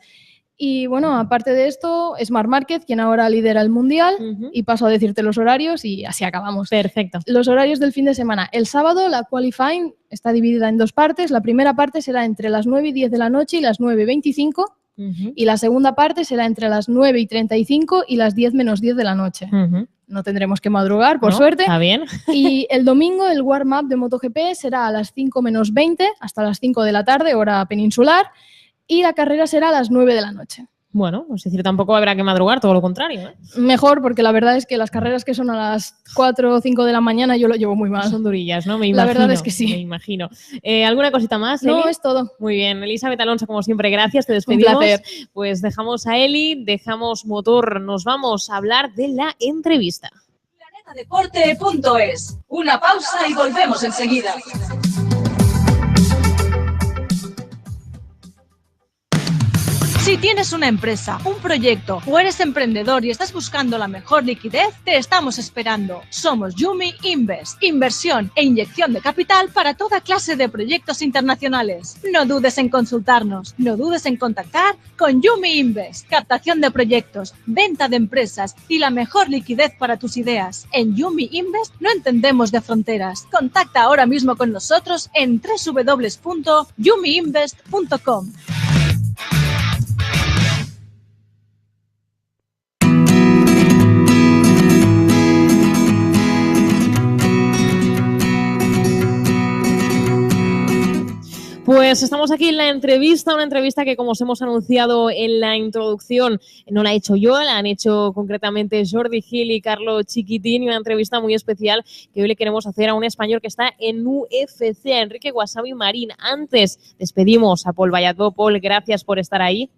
Y aparte de esto, es Marc Márquez quien ahora lidera el Mundial y paso a decirte los horarios y así acabamos. Perfecto. Los horarios del fin de semana. El sábado la qualifying está dividida en 2 partes. La primera parte será entre las 9 y 10 de la noche y las 9:25. Y la segunda parte será entre las 9:35 y las 10 menos 10 de la noche. No tendremos que madrugar, por suerte. Está bien. Y el domingo el warm-up de MotoGP será a las 5 menos 20 hasta las 5 de la tarde, hora peninsular. Y la carrera será a las 9 de la noche. Bueno, es decir, tampoco habrá que madrugar, todo lo contrario, ¿eh? Mejor, porque la verdad es que las carreras que son a las 4 o 5 de la mañana yo lo llevo muy mal. Son durillas, ¿no? Me imagino. La verdad es que sí. Me imagino. ¿Alguna cosita más, Eli? No, es todo. Muy bien. Elizabeth Alonso, como siempre, gracias. Te despedimos. Un placer. Pues dejamos a Eli, dejamos motor. Nos vamos a hablar de la entrevista. Planetadeporte.es. Una pausa y volvemos enseguida. Si tienes una empresa, un proyecto o eres emprendedor y estás buscando la mejor liquidez, te estamos esperando. Somos Yumi Invest, inversión e inyección de capital para toda clase de proyectos internacionales. No dudes en consultarnos, no dudes en contactar con Yumi Invest. Captación de proyectos, venta de empresas y la mejor liquidez para tus ideas. En Yumi Invest no entendemos de fronteras. Contacta ahora mismo con nosotros en www.yumiinvest.com. Pues estamos aquí en la entrevista, una entrevista que, como os hemos anunciado en la introducción, no la he hecho yo, la han hecho concretamente Jordi Gil y Carlo Chiquitín, y una entrevista muy especial que hoy le queremos hacer a un español que está en UFC, a Enrique Wasabi Marín. Antes despedimos a Paul Valladó. Paul, gracias por estar ahí.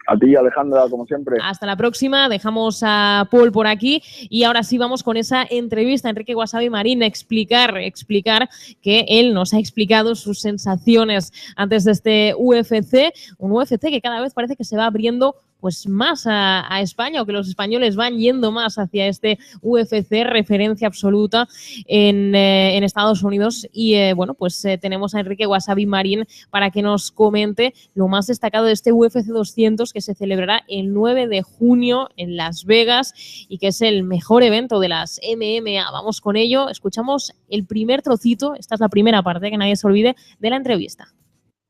A ti, Alejandra, como siempre. Hasta la próxima. Dejamos a Paul por aquí y ahora sí vamos con esa entrevista a Enrique Wasabi Marín, explicar que él nos ha explicado sus sensaciones antes de este UFC, un UFC que cada vez parece que se va abriendo pues más a España, o que los españoles van yendo más hacia este UFC, referencia absoluta en Estados Unidos. Y bueno, pues tenemos a Enrique Wasabi Marín para que nos comente lo más destacado de este UFC 200 que se celebrará el 9 de junio en Las Vegas y que es el mejor evento de las MMA. Vamos con ello, escuchamos el primer trocito, esta es la primera parte, que nadie se olvide, de la entrevista.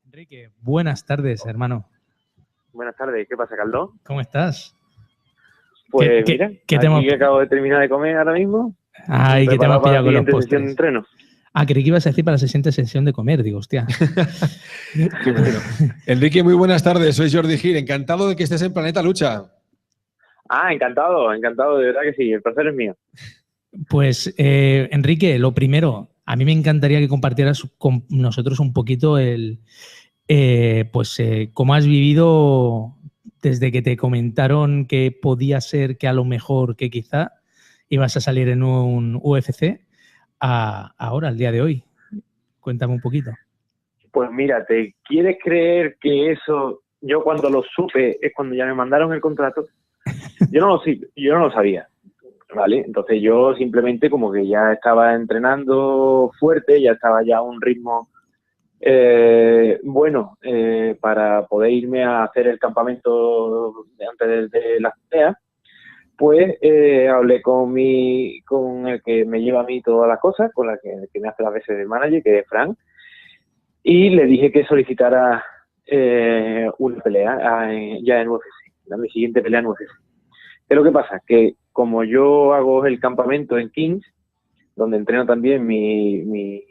Enrique, buenas tardes, hermano. Buenas tardes, ¿qué pasa, Caldo? ¿Cómo estás? Pues mira, ¿qué aquí que acabo de terminar de comer ahora mismo. Ay, que te hemos pillado con los sesión postres. de entreno. Ah, creí que ibas a decir para la siguiente sesión de comer, digo, hostia. Bueno. Enrique, muy buenas tardes, soy Jordi Gil, encantado de que estés en Planeta Lucha. Ah, encantado, de verdad que sí, el placer es mío. Pues, Enrique, lo primero, a mí me encantaría que compartieras con nosotros un poquito cómo has vivido desde que te comentaron que podía ser que a lo mejor, que quizá ibas a salir en un UFC a ahora, al día de hoy. Cuéntame un poquito. Pues mira, ¿te quieres creer que eso, yo cuando lo supe, es cuando ya me mandaron el contrato? Yo no lo sabía, ¿vale? Entonces yo simplemente como que ya estaba entrenando fuerte, ya estaba ya a un ritmo para poder irme a hacer el campamento antes de la pelea. Pues hablé con el que me lleva a mí todas las cosas, con el que me hace las veces de manager, que es Frank, y le dije que solicitara una pelea ya en UFC, mi siguiente pelea en UFC. ¿Qué es lo que pasa? Que como yo hago el campamento en Kings, donde entreno también mi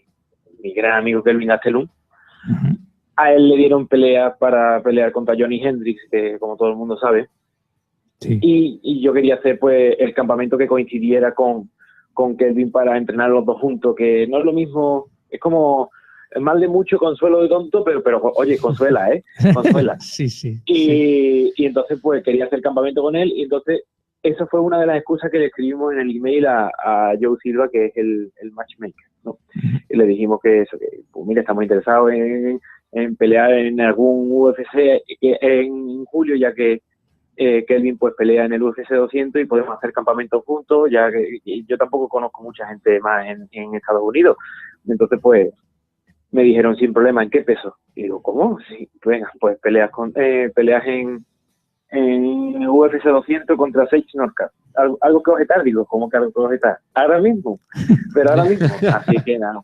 gran amigo Kelvin Gastelum, a él le dieron pelea para pelear contra Johnny Hendricks, que como todo el mundo sabe. Sí. Y yo quería hacer pues el campamento que coincidiera con Kelvin para entrenar los dos juntos, que no es lo mismo, es como mal de mucho, consuelo de tonto, pero oye, consuela, consuela. Sí, sí. Y entonces pues quería hacer campamento con él, y entonces esa fue una de las excusas que le escribimos en el email a Joe Silva, que es el matchmaker, ¿no? Y le dijimos que pues mira, estamos interesados en pelear en algún UFC en julio, ya que Kelvin pues pelea en el UFC 200 y podemos hacer campamentos juntos, ya que yo tampoco conozco mucha gente más en Estados Unidos. Entonces pues me dijeron sin problema, ¿en qué peso? Y digo, ¿cómo? Sí, venga, pues peleas en UFC 200 contra Sage Northcutt. ¿Algo que objetar? Digo, ¿cómo que algo que objetar? Ahora mismo, pero ahora mismo. Así que nada.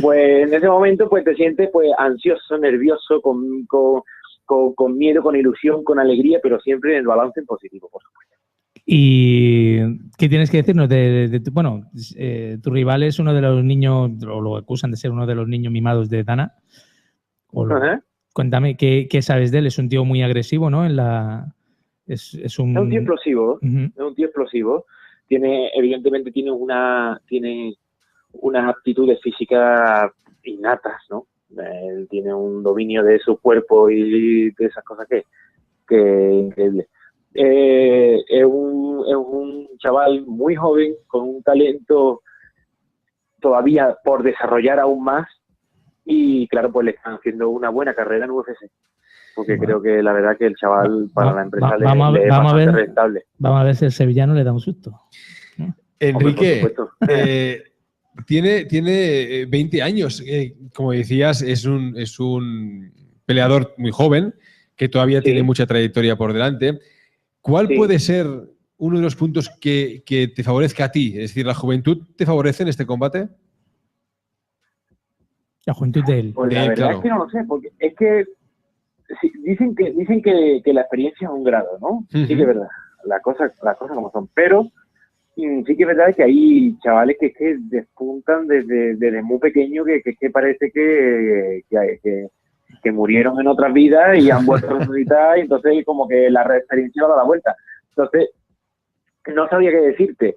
Pues en ese momento pues te sientes pues ansioso, nervioso, con miedo, con ilusión, con alegría, pero siempre en el balance en positivo, por supuesto. ¿Y qué tienes que decirnos? Tu rival es uno de los niños, o lo acusan de ser uno de los niños mimados de Dana. Cuéntame, ¿qué sabes de él? Es un tío muy agresivo, ¿no? Es un tío explosivo. Es un tío explosivo. Evidentemente tiene unas aptitudes físicas innatas, ¿no? Él tiene un dominio de su cuerpo y de esas cosas que increíble. Es un chaval muy joven, con un talento todavía por desarrollar aún más, y claro, pues le están haciendo una buena carrera en UFC, porque creo que la verdad que el chaval para la empresa le es bastante rentable. Vamos a ver si el sevillano le da un susto. Enrique, tiene 20 años, como decías, es un peleador muy joven que todavía tiene mucha trayectoria por delante. ¿Cuál puede ser uno de los puntos que te favorezca a ti? Es decir, ¿la juventud te favorece en este combate? La juventud de él. Pues la verdad es que no lo sé, porque es que dicen que la experiencia es un grado, ¿no? Sí que es verdad, las cosas como son, pero sí que es verdad que hay chavales que despuntan desde muy pequeño, que parece que murieron en otras vidas y han vuelto a resucitar, y entonces como que la experiencia va a dar la vuelta. Entonces, no sabía qué decirte.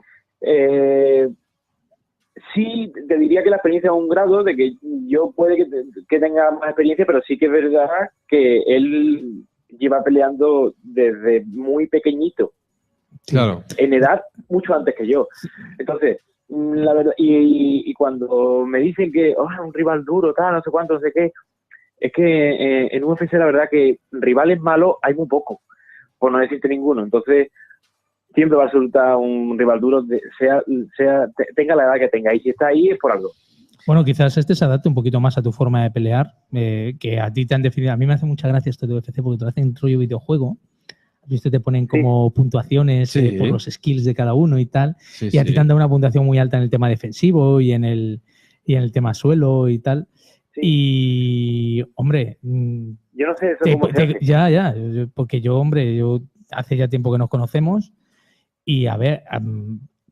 Sí, te diría que la experiencia es un grado, de que yo puede que tenga más experiencia, pero sí que es verdad que él lleva peleando desde muy pequeñito. Claro. En edad, mucho antes que yo. Entonces, la verdad, y cuando me dicen que un rival duro, tal, no sé cuánto, no sé qué, es que en UFC la verdad que rivales malos hay muy pocos, por no decirte ninguno. Entonces, siempre va a resultar un rival duro, tenga la edad que tenga. Y si está ahí es por algo. Bueno, quizás este se adapte un poquito más a tu forma de pelear, que a ti te han definido. A mí me hace mucha gracia esto de UFC porque te lo hacen rollo videojuego. ¿Viste? Te ponen como puntuaciones por los skills de cada uno y tal. Sí, y a ti te han dado una puntuación muy alta en el tema defensivo y en el tema suelo y tal. Y, hombre... Yo no sé eso cómo se hace. Ya. Porque yo hace ya tiempo que nos conocemos y, a ver...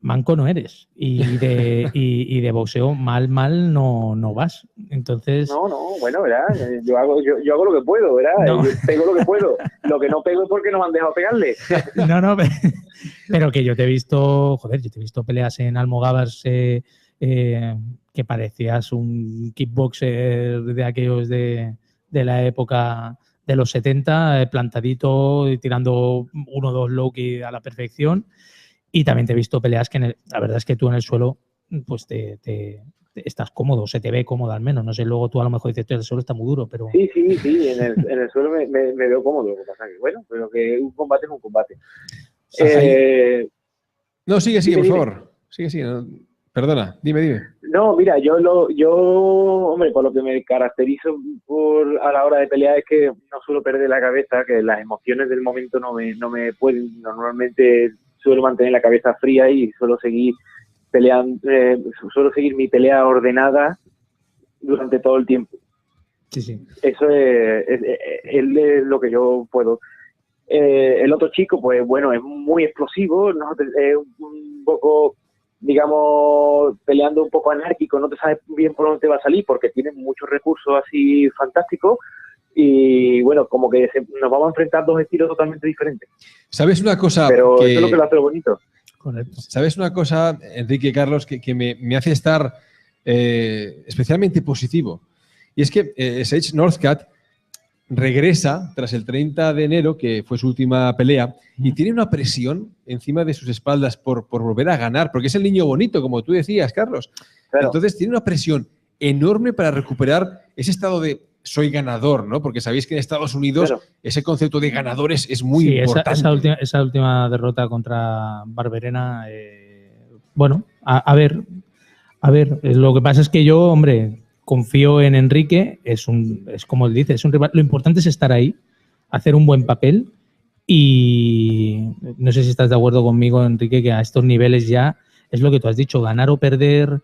manco no eres y de boxeo mal no vas, entonces no, bueno, ¿verdad? Yo hago lo que puedo, ¿verdad? No. Yo pego lo que puedo, lo que no pego es porque no me han dejado pegarle. No, pero que yo te he visto peleas en Almogávars que parecías un kickboxer de aquellos de la época de los 70, plantadito y tirando 1 o 2 low kick a la perfección. Y también te he visto peleas que la verdad es que tú en el suelo pues te estás cómodo, se te ve cómodo al menos. No sé, luego tú a lo mejor dices, el suelo está muy duro, pero... Sí, en el suelo me veo cómodo. Lo que pasa que, bueno, pero que un combate es un combate. No, sigue, por favor. Sigue. No, perdona, dime. No, mira, yo, hombre, por lo que me caracterizo a la hora de pelear es que no suelo perder la cabeza, que las emociones del momento no me pueden, normalmente... Suelo mantener la cabeza fría y suelo seguir peleando, suelo seguir mi pelea ordenada durante todo el tiempo. Sí. Eso es lo que yo puedo. El otro chico, pues bueno, es muy explosivo, ¿no? Es un poco, digamos, peleando un poco anárquico, no te sabes bien por dónde te va a salir porque tiene muchos recursos así fantásticos. Y bueno, como que nos vamos a enfrentar 2 estilos totalmente diferentes. ¿Sabes una cosa? Pero eso es lo que lo hace lo bonito. Correcto. ¿Sabes una cosa, Enrique, Carlos, que me hace estar especialmente positivo? Y es que Sage Northcutt regresa tras el 30 de enero, que fue su última pelea, y tiene una presión encima de sus espaldas por volver a ganar, porque es el niño bonito, como tú decías, Carlos. Claro. Entonces tiene una presión enorme para recuperar ese estado de soy ganador, ¿no? Porque sabéis que en Estados Unidos ese concepto de ganadores es muy importante. Esa última derrota contra Barberena, bueno, a ver, lo que pasa es que yo, hombre, confío en Enrique, es como él dice, es un rival. Lo importante es estar ahí, hacer un buen papel y no sé si estás de acuerdo conmigo, Enrique, que a estos niveles ya es lo que tú has dicho, ganar o perder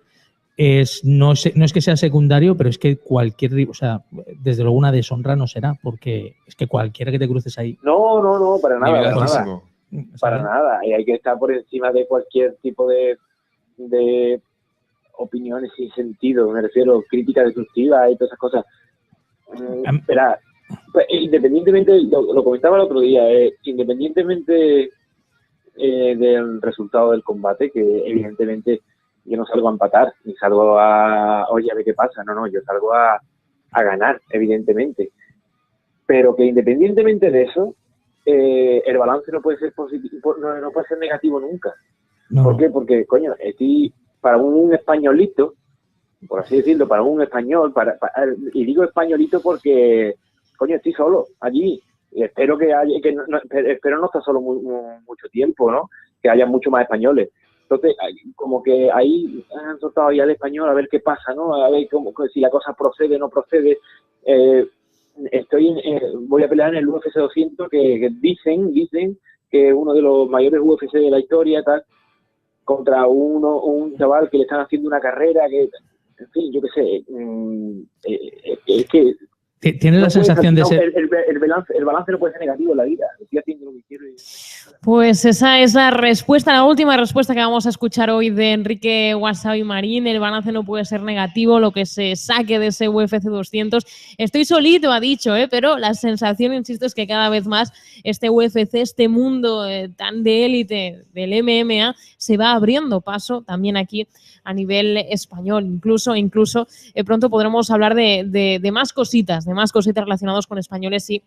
no es que sea secundario, pero es que o sea, desde luego una deshonra no será, porque es que cualquiera que te cruces ahí. No, para nada. Para nada. Y hay que estar por encima de cualquier tipo de opiniones sin sentido, me refiero, crítica destructiva y todas esas cosas. Espera, independientemente, lo comentaba el otro día, independientemente del resultado del combate, que evidentemente yo no salgo a empatar, ni salgo oye, a ver qué pasa, no, yo salgo a ganar, evidentemente. Pero que independientemente de eso, el balance no puede ser positivo, no puede ser negativo nunca. No. ¿Por qué? Porque, coño, estoy para un españolito, por así decirlo, para un español, y digo españolito porque, coño, estoy solo allí. Y espero espero no estar solo mucho tiempo, ¿no? Que haya mucho más españoles. Entonces, como que ahí han soltado ya el español a ver qué pasa, ¿no? A ver si la cosa procede o no procede. Voy a pelear en el UFC 200 que dicen que es uno de los mayores UFC de la historia, tal, contra un chaval que le están haciendo una carrera que, en fin, yo qué sé, es que ¿Tienes la sensación de ser...? El balance no puede ser negativo en la vida. Estoy haciendo lo que quiero. Pues esa es la respuesta, la última respuesta que vamos a escuchar hoy de Enrique Wasabi Marín. El balance no puede ser negativo, lo que se saque de ese UFC 200. Estoy solito, ha dicho, pero la sensación, insisto, es que cada vez más este UFC, este mundo tan de élite del MMA, se va abriendo paso también aquí a nivel español. Incluso pronto podremos hablar de más cositas relacionadas con españoles y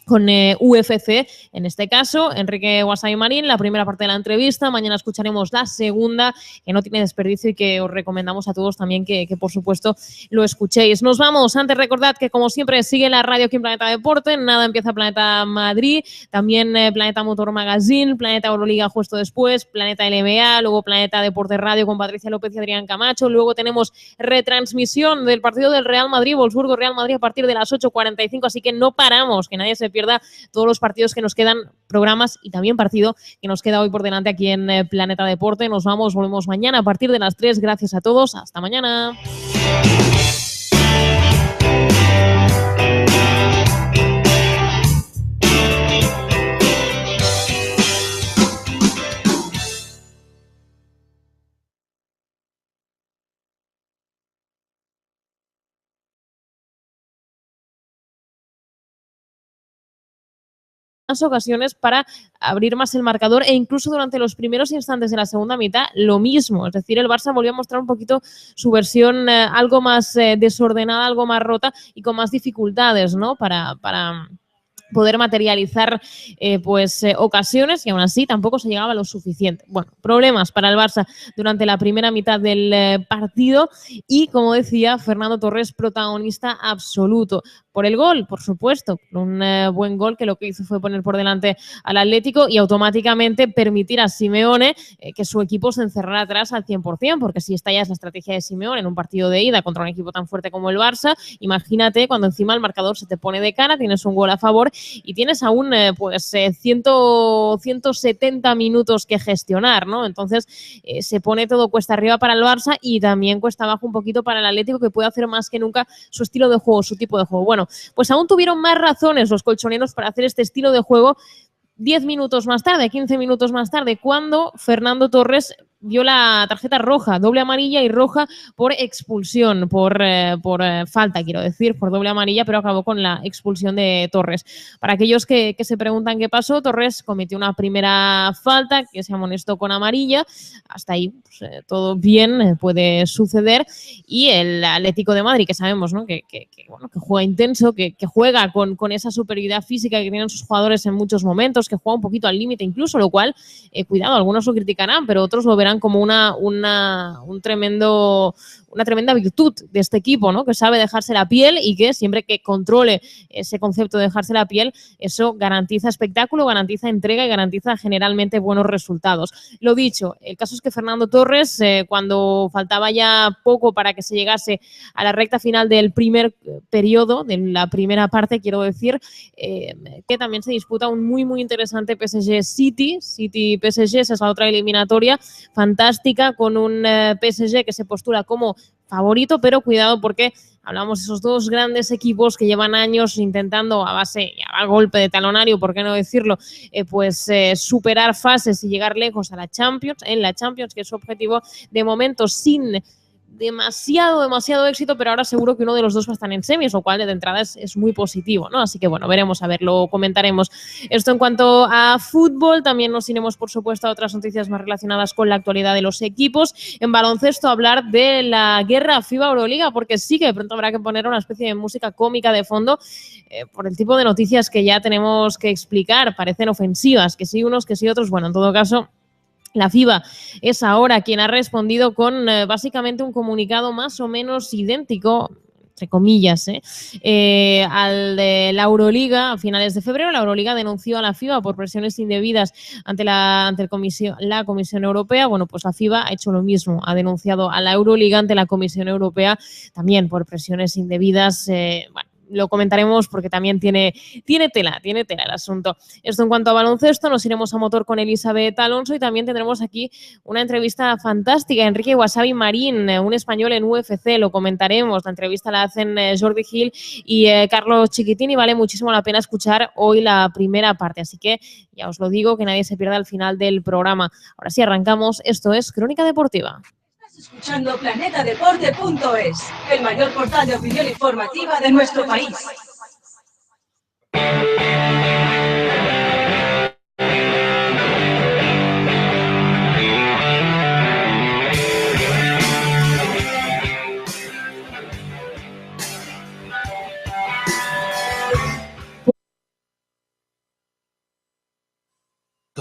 con UFC, en este caso, Enrique Wasabi Marín, la primera parte de la entrevista. Mañana escucharemos la segunda, que no tiene desperdicio y que os recomendamos a todos también que por supuesto, lo escuchéis. Nos vamos. Antes, recordad que, como siempre, sigue la radio aquí en Planeta Deporte. Nada, empieza Planeta Madrid, también Planeta Motor Magazine, Planeta Euroliga justo después, Planeta LBA, luego Planeta Deporte Radio con Patricia López y Adrián Camacho. Luego tenemos retransmisión del partido del Real Madrid, Wolfsburgo-Real Madrid, a partir de las 8:45, así que no paramos, que nadie se pierda todos los partidos que nos quedan, programas y también partido que nos queda hoy por delante aquí en Planeta Deporte. Nos vamos, volvemos mañana a partir de las 3. Gracias a todos. Hasta mañana. Ocasiones para abrir más el marcador, e incluso durante los primeros instantes de la segunda mitad lo mismo, es decir, el Barça volvió a mostrar un poquito su versión algo más desordenada, algo más rota y con más dificultades, ¿no? Para poder materializar ocasiones, y aún así tampoco se llegaba a lo suficiente. Bueno, problemas para el Barça durante la primera mitad del partido y, como decía, Fernando Torres protagonista absoluto. Por el gol, por supuesto, un buen gol que lo que hizo fue poner por delante al Atlético y automáticamente permitir a Simeone que su equipo se encerrara atrás al 100%, porque si esta ya es la estrategia de Simeone en un partido de ida contra un equipo tan fuerte como el Barça, imagínate cuando encima el marcador se te pone de cara, tienes un gol a favor y tienes aún 170 minutos que gestionar, ¿no? Entonces se pone todo cuesta arriba para el Barça y también cuesta abajo un poquito para el Atlético, que puede hacer más que nunca su estilo de juego, su tipo de juego. Bueno, pues aún tuvieron más razones los colchoneros para hacer este estilo de juego 10 minutos más tarde, 15 minutos más tarde, cuando Fernando Torres vio la tarjeta roja, doble amarilla y roja por expulsión, por falta, quiero decir, por doble amarilla, pero acabó con la expulsión de Torres. Para aquellos que se preguntan qué pasó, Torres cometió una primera falta que se amonestó con amarilla, hasta ahí pues, todo bien, puede suceder, y el Atlético de Madrid, que sabemos, ¿no? que juega intenso, que juega con esa superioridad física que tienen sus jugadores en muchos momentos, que juega un poquito al límite incluso, lo cual, cuidado, algunos lo criticarán, pero otros lo verán como una tremenda virtud de este equipo, ¿no? Que sabe dejarse la piel y que siempre que controle ese concepto de dejarse la piel, eso garantiza espectáculo, garantiza entrega y garantiza generalmente buenos resultados. Lo dicho, el caso es que Fernando Torres, cuando faltaba ya poco para que se llegase a la recta final del primer periodo, de la primera parte, quiero decir, que también se disputa un muy, muy interesante PSG-City. City-PSG, esa es la otra eliminatoria fantástica, con un PSG que se postula como favorito, pero cuidado porque hablamos de esos dos grandes equipos que llevan años intentando a base, a golpe de talonario, por qué no decirlo, superar fases y llegar lejos a la Champions, en la Champions, que es su objetivo de momento, sin demasiado éxito, pero ahora seguro que uno de los dos va a estar en semis, lo cual de entrada es muy positivo, ¿no? Así que bueno, veremos, a ver, lo comentaremos. Esto en cuanto a fútbol. También nos iremos, por supuesto, a otras noticias más relacionadas con la actualidad de los equipos. En baloncesto, hablar de la guerra FIBA Euroliga, porque sí que de pronto habrá que poner una especie de música cómica de fondo por el tipo de noticias que ya tenemos que explicar. Parecen ofensivas, que sí unos, que sí otros. Bueno, en todo caso, la FIBA es ahora quien ha respondido con básicamente un comunicado más o menos idéntico, entre comillas, al de la Euroliga. A finales de febrero, la Euroliga denunció a la FIBA por presiones indebidas ante la Comisión Europea. Bueno, pues la FIBA ha hecho lo mismo, ha denunciado a la Euroliga ante la Comisión Europea también por presiones indebidas. Lo comentaremos porque también tiene tela el asunto. Esto en cuanto a baloncesto. Nos iremos a motor con Elizabeth Alonso y también tendremos aquí una entrevista fantástica. Enrique Wasabi Marín, un español en UFC, lo comentaremos. La entrevista la hacen Jordi Gil y Carlos Chiquitini. Vale muchísimo la pena escuchar hoy la primera parte, así que ya os lo digo, que nadie se pierda al final del programa. Ahora sí, arrancamos. Esto es Crónica Deportiva. Escuchando planetadeporte.es, el mayor portal de opinión informativa de nuestro país.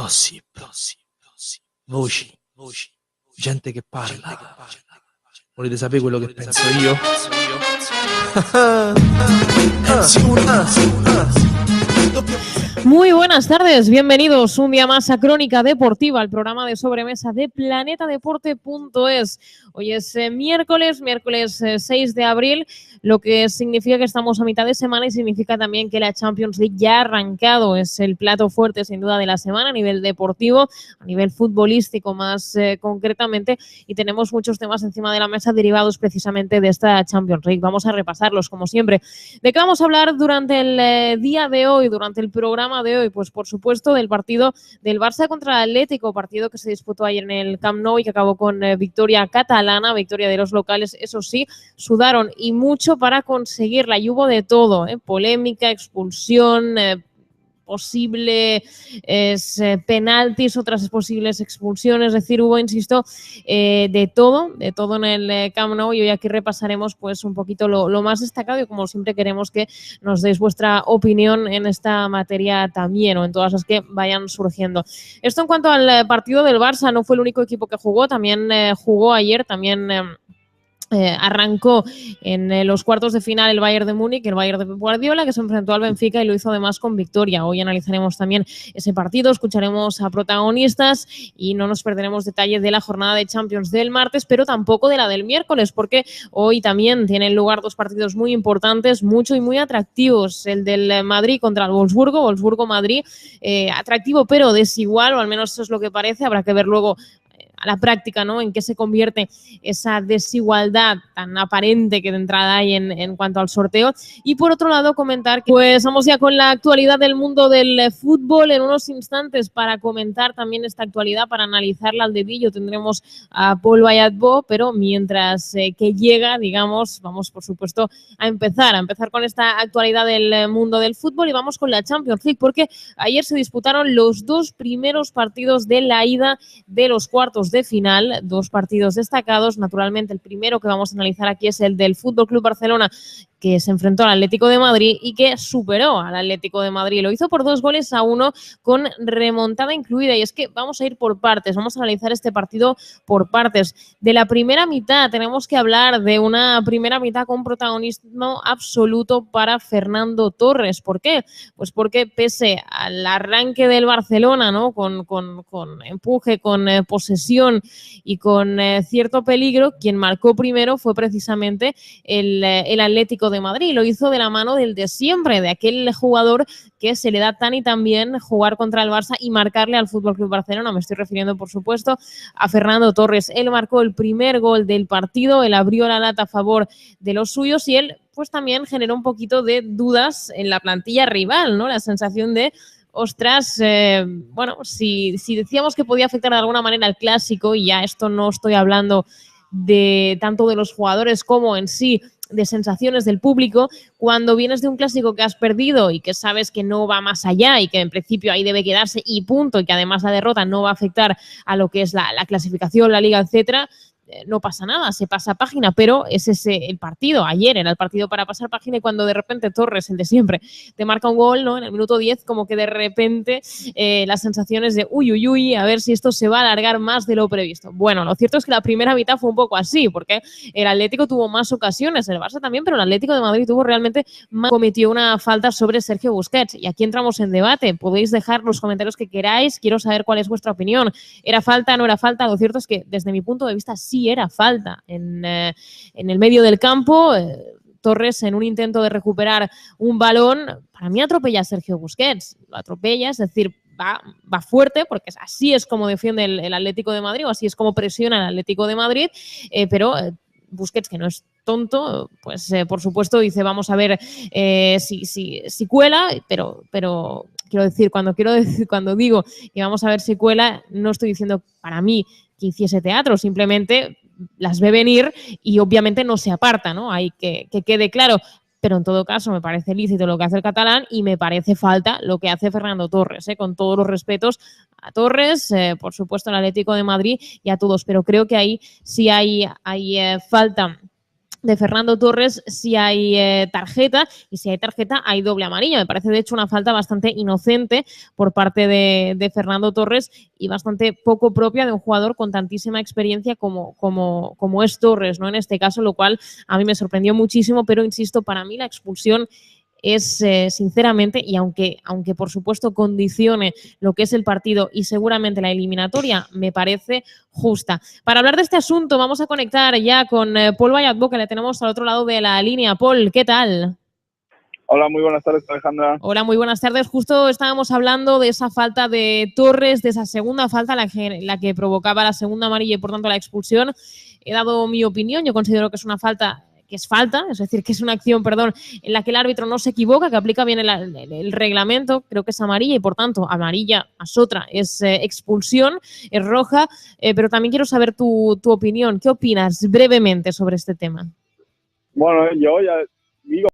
voci, gente che parla. Volete sapere quello che penso io? Muy buenas tardes, bienvenidos un día más a Crónica Deportiva, el programa de sobremesa de planetadeporte.es. Hoy es miércoles 6 de abril, lo que significa que estamos a mitad de semana y significa también que la Champions League ya ha arrancado. Es el plato fuerte sin duda de la semana a nivel deportivo, a nivel futbolístico más concretamente, y tenemos muchos temas encima de la mesa derivados precisamente de esta Champions League. Vamos a repasarlos como siempre. ¿De qué vamos a hablar durante el día de hoy, durante el programa de hoy? Pues por supuesto del partido del Barça contra el Atlético, partido que se disputó ayer en el Camp Nou y que acabó con victoria catalana, victoria de los locales. Eso sí, sudaron y mucho para conseguirla y hubo de todo, polémica, expulsión, posible penaltis, otras posibles expulsiones, es decir, hubo, insisto, de todo en el Camp Nou, y hoy aquí repasaremos pues un poquito lo más destacado y como siempre queremos que nos deis vuestra opinión en esta materia también o en todas las que vayan surgiendo. Esto en cuanto al partido del Barça. No fue el único equipo que jugó, también jugó ayer, también arrancó en los cuartos de final el Bayern de Múnich, el Bayern de Pep Guardiola, que se enfrentó al Benfica y lo hizo además con victoria. Hoy analizaremos también ese partido, escucharemos a protagonistas y no nos perderemos detalles de la jornada de Champions del martes, pero tampoco de la del miércoles, porque hoy también tienen lugar dos partidos muy importantes, mucho y muy atractivos. El del Madrid contra el Wolfsburgo-Madrid, atractivo pero desigual, o al menos eso es lo que parece. Habrá que ver luego a la práctica, ¿no?, en qué se convierte esa desigualdad tan aparente que de entrada hay en cuanto al sorteo. Y por otro lado, comentar que pues vamos ya con la actualidad del mundo del fútbol. En unos instantes, para comentar también esta actualidad, para analizarla al dedillo, tendremos a Paul Bayatbo, pero mientras que llega, digamos, vamos por supuesto a empezar con esta actualidad del mundo del fútbol, y vamos con la Champions League, porque ayer se disputaron los dos primeros partidos de la ida de los cuartos de final, dos partidos destacados. Naturalmente, el primero que vamos a analizar aquí es el del FC Barcelona, que se enfrentó al Atlético de Madrid y que superó al Atlético de Madrid. Lo hizo por 2-1 con remontada incluida. Y es que vamos a ir por partes, vamos a analizar este partido por partes. De la primera mitad tenemos que hablar de una primera mitad con protagonismo absoluto para Fernando Torres. ¿Por qué? Pues porque pese al arranque del Barcelona, ¿no?, con empuje, con posesión y con cierto peligro, quien marcó primero fue precisamente el Atlético de Madrid. Lo hizo de la mano del de siempre, de aquel jugador que se le da tan y tan bien jugar contra el Barça y marcarle al FC Barcelona. Me estoy refiriendo, por supuesto, a Fernando Torres. Él marcó el primer gol del partido, él abrió la lata a favor de los suyos y él pues también generó un poquito de dudas en la plantilla rival, ¿no? La sensación de ostras, bueno, si decíamos que podía afectar de alguna manera al clásico, y ya esto no estoy hablando de tanto de los jugadores como en sí de sensaciones del público, cuando vienes de un clásico que has perdido y que sabes que no va más allá y que en principio ahí debe quedarse y punto, y que además la derrota no va a afectar a lo que es la clasificación, la liga, etcétera, no pasa nada, se pasa página, pero es ese el partido. Ayer era el partido para pasar página, y cuando de repente Torres, el de siempre, te marca un gol, ¿no?, en el minuto 10, como que de repente las sensaciones de uy, a ver si esto se va a alargar más de lo previsto. Bueno, lo cierto es que la primera mitad fue un poco así, porque el Atlético tuvo más ocasiones, el Barça también, pero el Atlético de Madrid tuvo realmente más. Cometió una falta sobre Sergio Busquets, y aquí entramos en debate. Podéis dejar los comentarios que queráis, quiero saber cuál es vuestra opinión. ¿Era falta, no era falta? Lo cierto es que desde mi punto de vista sí era falta. En el medio del campo, Torres, en un intento de recuperar un balón, para mí atropella a Sergio Busquets, lo atropella, es decir, va fuerte, porque así es como defiende el Atlético de Madrid, o así es como presiona el Atlético de Madrid, pero Busquets, que no es tonto, pues por supuesto dice, vamos a ver si cuela, pero quiero decir, cuando digo y vamos a ver si cuela, no estoy diciendo para mí que hiciese teatro, simplemente las ve venir y obviamente no se aparta, ¿no? Hay que quede claro. Pero en todo caso me parece lícito lo que hace el catalán y me parece falta lo que hace Fernando Torres, con todos los respetos a Torres, por supuesto al Atlético de Madrid y a todos, pero creo que ahí sí hay falta de Fernando Torres si hay tarjeta, y si hay tarjeta hay doble amarilla. Me parece de hecho una falta bastante inocente por parte de Fernando Torres y bastante poco propia de un jugador con tantísima experiencia como es Torres, ¿no? En este caso, lo cual a mí me sorprendió muchísimo, pero insisto, para mí la expulsión es sinceramente, y aunque por supuesto condicione lo que es el partido y seguramente la eliminatoria, me parece justa. Para hablar de este asunto vamos a conectar ya con Paul Valladbo, que le tenemos al otro lado de la línea. Paul, ¿qué tal? Hola, muy buenas tardes, Alejandra. Hola, muy buenas tardes. Justo estábamos hablando de esa falta de Torres, de esa segunda falta, la que provocaba la segunda amarilla y por tanto la expulsión. He dado mi opinión, yo considero que es una falta, es decir, que es una acción, en la que el árbitro no se equivoca, que aplica bien el reglamento, creo que es amarilla y por tanto amarilla a Sotra es expulsión, es roja, pero también quiero saber tu opinión. ¿Qué opinas brevemente sobre este tema? Bueno, yo ya digo